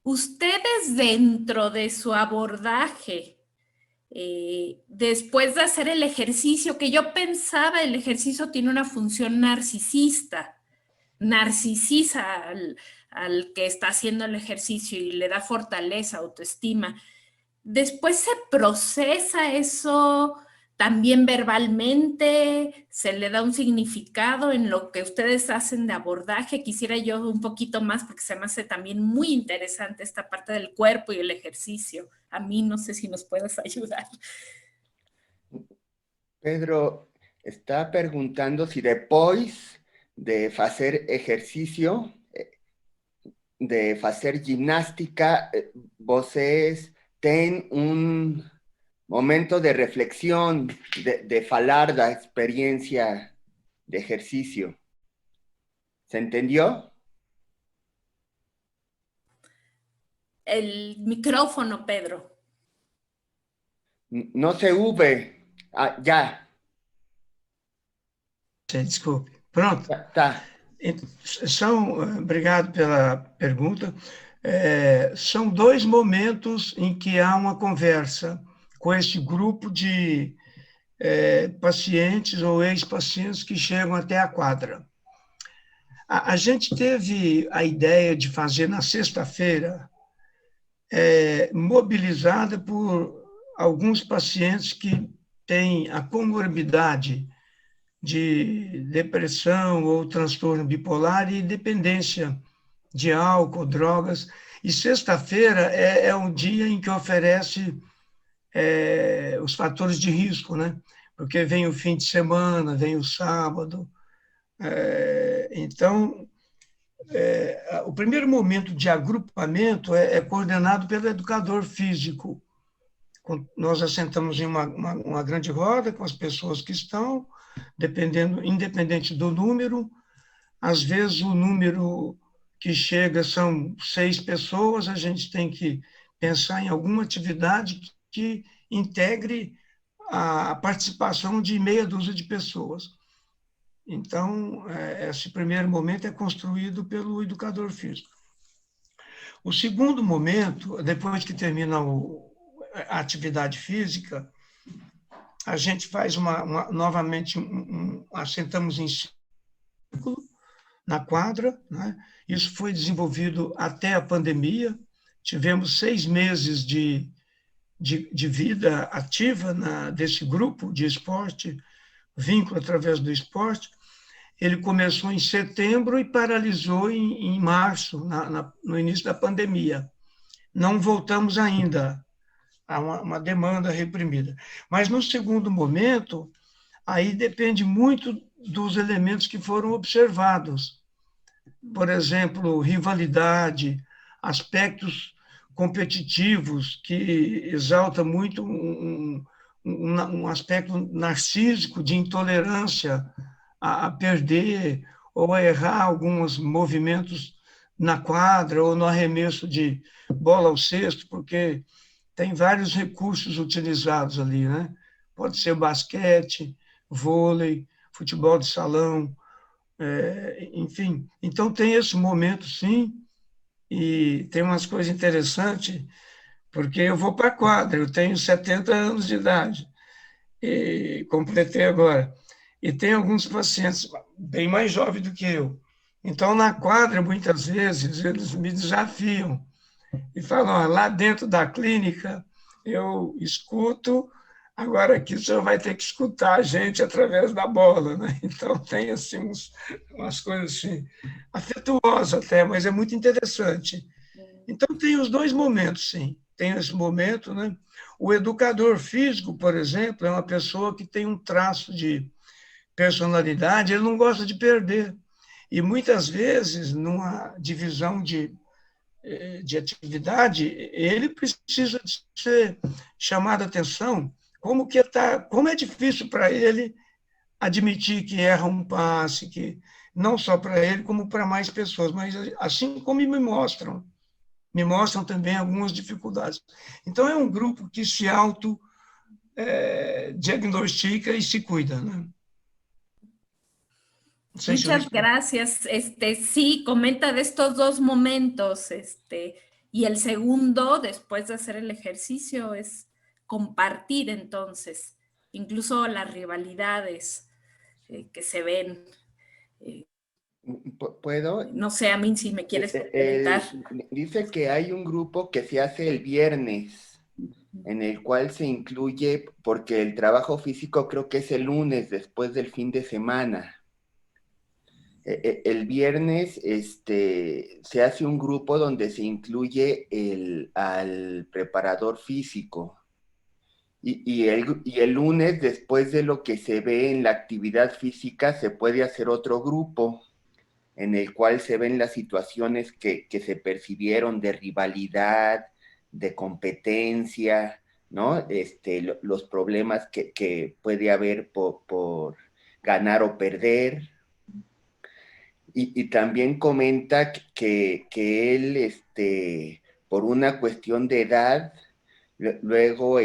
Ustedes dentro de su abordaje, después de hacer el ejercicio, que yo pensaba el ejercicio tiene una función narcisiza al que está haciendo el ejercicio y le da fortaleza, autoestima. Después se procesa eso también verbalmente, se le da un significado en lo que ustedes hacen de abordaje. Quisiera yo un poquito más porque se me hace también muy interesante esta parte del cuerpo y el ejercicio. A mí no sé si nos puedes ayudar. Pedro está preguntando si después de hacer ejercicio, de hacer ginástica, vocês têm momento de reflexión, de falar da experiencia de ejercicio. ¿Se entendió? El micrófono, Pedro. No se ouve. Ah, já. Desculpe. Pronto. Tá. Obrigado pela pergunta. São dois momentos em que há uma conversa com esse grupo de pacientes ou ex-pacientes que chegam até a quadra. A gente teve a ideia de fazer na sexta-feira, mobilizada por alguns pacientes que têm a comorbidade de depressão ou transtorno bipolar e dependência de álcool, drogas. E sexta-feira é um dia em que oferece os fatores de risco, né? Porque vem o fim de semana, vem o sábado. Então, o primeiro momento de agrupamento é coordenado pelo educador físico. Nós assentamos em uma grande roda com as pessoas que estão, independente do número. Às vezes o número que chega são 6 pessoas, a gente tem que pensar em alguma atividade que integre a participação de meia dúzia de pessoas. Então, esse primeiro momento é construído pelo educador físico. O segundo momento, depois que termina a atividade física, a gente faz novamente, assentamos em círculo na quadra, né? Isso foi desenvolvido até a pandemia. Tivemos 6 meses de vida ativa desse grupo de esporte, vínculo através do esporte. Ele começou em setembro e paralisou em março, no início da pandemia. Não voltamos ainda a uma demanda reprimida. Mas, no segundo momento, aí depende muito dos elementos que foram observados. Por exemplo, rivalidade, aspectos competitivos que exalta muito um aspecto narcísico de intolerância a perder ou a errar alguns movimentos na quadra ou no arremesso de bola ao cesto, porque tem vários recursos utilizados ali, né? Pode ser basquete, vôlei, futebol de salão, enfim. Então, tem esse momento, sim, e tem umas coisas interessantes, porque eu vou para a quadra, eu tenho 70 anos de idade, e completei agora, e tem alguns pacientes bem mais jovens do que eu. Então, na quadra, muitas vezes, eles me desafiam e falam, lá dentro da clínica, eu escuto, agora aqui o senhor vai ter que escutar a gente através da bola, né? Então, tem assim, umas coisas assim, afetuosas até, mas é muito interessante. Então, tem os dois momentos, sim. Tem esse momento, né? O educador físico, por exemplo, é uma pessoa que tem um traço de personalidade, ele não gosta de perder. E, muitas vezes, numa divisão de atividade, ele precisa ser chamado a atenção como é difícil para ele admitir que erra um passe, que não só para ele, como para mais pessoas, mas assim como me mostram também algumas dificuldades. Então, é um grupo que se diagnostica e se cuida, né? Muchas gracias. Sí, comenta de estos dos momentos, y el segundo, después de hacer el ejercicio, es compartir entonces, incluso las rivalidades que se ven. ¿Puedo? No sé, Amin, si me quieres comentar. Dice que hay un grupo que se hace el viernes, en el cual se incluye, porque el trabajo físico creo que es el lunes, después del fin de semana. El viernes se hace un grupo donde se incluye al preparador físico. Y el lunes, después de lo que se ve en la actividad física, se puede hacer otro grupo en el cual se ven las situaciones que se percibieron de rivalidad, de competencia, ¿no? Los problemas que puede haber por ganar o perder. Y también comenta que él, por una cuestión de edad, luego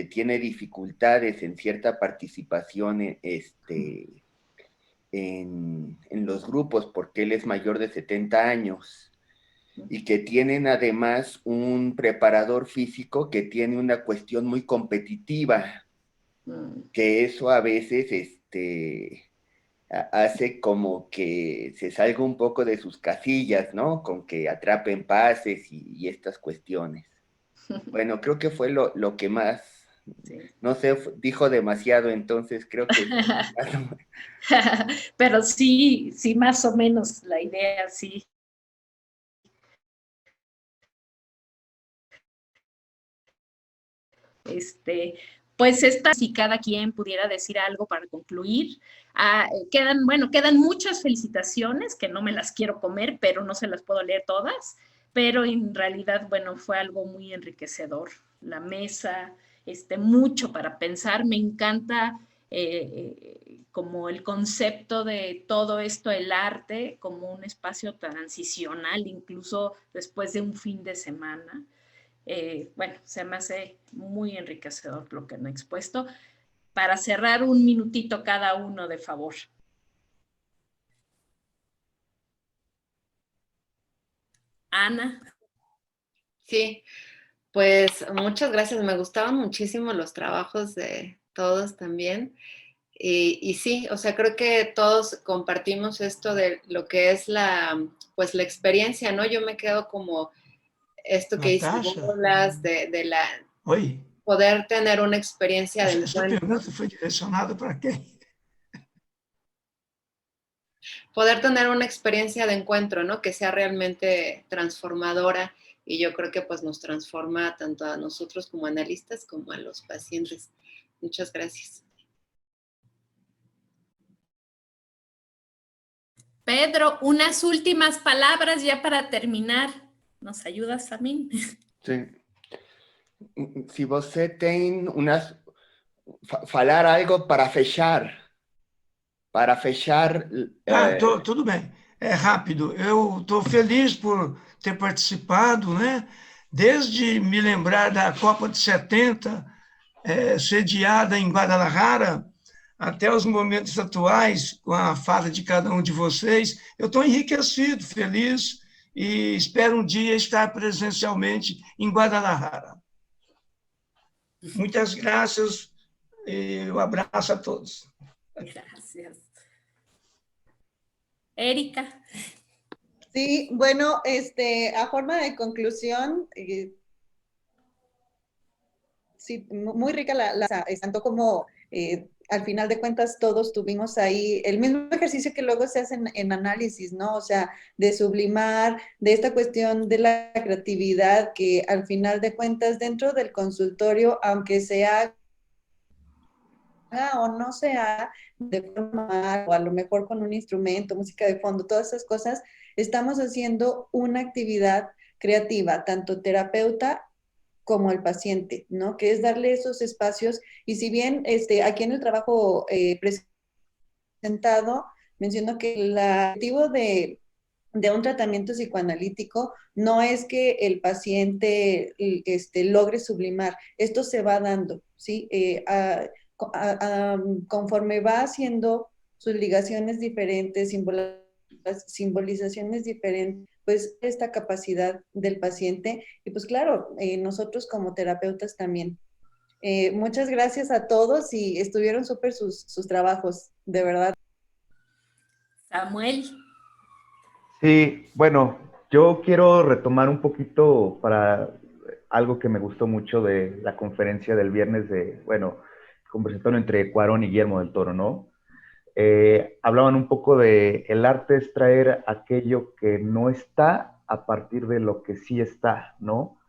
tiene dificultades en cierta participación en los grupos, porque él es mayor de 70 años, y que tienen además un preparador físico que tiene una cuestión muy competitiva, que eso a veces hace como que se salga un poco de sus casillas, ¿no? Con que atrapen pases y estas cuestiones. Bueno, creo que fue lo que más, Sí. no sé, dijo demasiado, entonces creo que... Pero sí, sí, más o menos la idea, sí. Pues si cada quien pudiera decir algo para concluir. Quedan muchas felicitaciones que no me las quiero comer, pero no se las puedo leer todas, pero en realidad, bueno, fue algo muy enriquecedor. La mesa, mucho para pensar, me encanta como el concepto de todo esto, el arte, como un espacio transicional, incluso después de un fin de semana. Bueno, se me hace muy enriquecedor lo que han expuesto. Para cerrar, un minutito cada uno, de favor. Ana. Sí, pues muchas gracias. Me gustaban muchísimo los trabajos de todos también. Y sí, o sea, creo que todos compartimos esto de lo que es pues la experiencia, ¿no? Yo me quedo como esto que dice Natasha? Bolas, Oi? poder tener una experiencia de Essa encuentro, pergunta foi direcionada para quem? poder tener una experiencia de encuentro, ¿no? Que sea realmente transformadora y yo creo que pues nos transforma tanto a nosotros como analistas como a los pacientes. Muchas gracias. Pedro, unas últimas palabras ya para terminar. ¿Nos ayudas también? Sí. Se você tem falar algo para fechar. Para fechar. Tudo bem. É rápido. Eu estou feliz por ter participado, né? Desde me lembrar da Copa de 70, sediada em Guadalajara, até os momentos atuais, com a fala de cada um de vocês, eu estou enriquecido, feliz e espero um dia estar presencialmente em Guadalajara. Muitas graças e um abraço a todos. Gracias. Erika. Sí, bueno, a forma de conclusión, sí, muy rica tanto como al final de cuentas todos tuvimos ahí el mismo ejercicio que luego se hace en análisis, ¿no? O sea, de sublimar, de esta cuestión de la creatividad que al final de cuentas dentro del consultorio, aunque sea o no sea de forma o a lo mejor con un instrumento, música de fondo, todas esas cosas, estamos haciendo una actividad creativa, tanto terapeuta como el paciente, ¿no? Que es darle esos espacios y si bien aquí en el trabajo presentado menciono que el objetivo de un tratamiento psicoanalítico no es que el paciente logre sublimar, esto se va dando, ¿sí? Conforme va haciendo sus ligaciones diferentes, simbolizaciones diferentes, pues esta capacidad del paciente y pues claro, nosotros como terapeutas también. Muchas gracias a todos y estuvieron súper sus trabajos, de verdad. Samuel. Sí, bueno, yo quiero retomar un poquito para algo que me gustó mucho de la conferencia del viernes conversatorio entre Cuarón y Guillermo del Toro, ¿no? Hablaban un poco de el arte es traer aquello que no está a partir de lo que sí está, ¿no?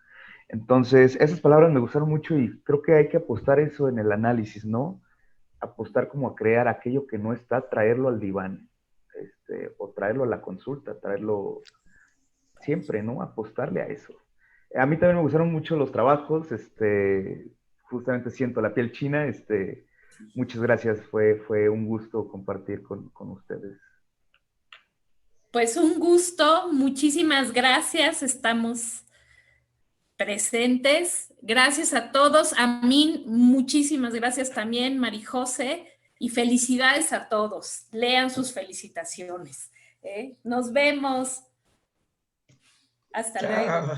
Entonces, esas palabras me gustaron mucho y creo que hay que apostar eso en el análisis, ¿no? Apostar como a crear aquello que no está, traerlo al diván, o traerlo a la consulta, traerlo siempre, ¿no? Apostarle a eso. A mí también me gustaron mucho los trabajos, honestamente siento la piel china. Muchas gracias, fue un gusto compartir con ustedes. Pues un gusto, muchísimas gracias, estamos presentes. Gracias a todos, a mí muchísimas gracias también, Marijose, y felicidades a todos. Lean sus felicitaciones. Nos vemos. Hasta luego.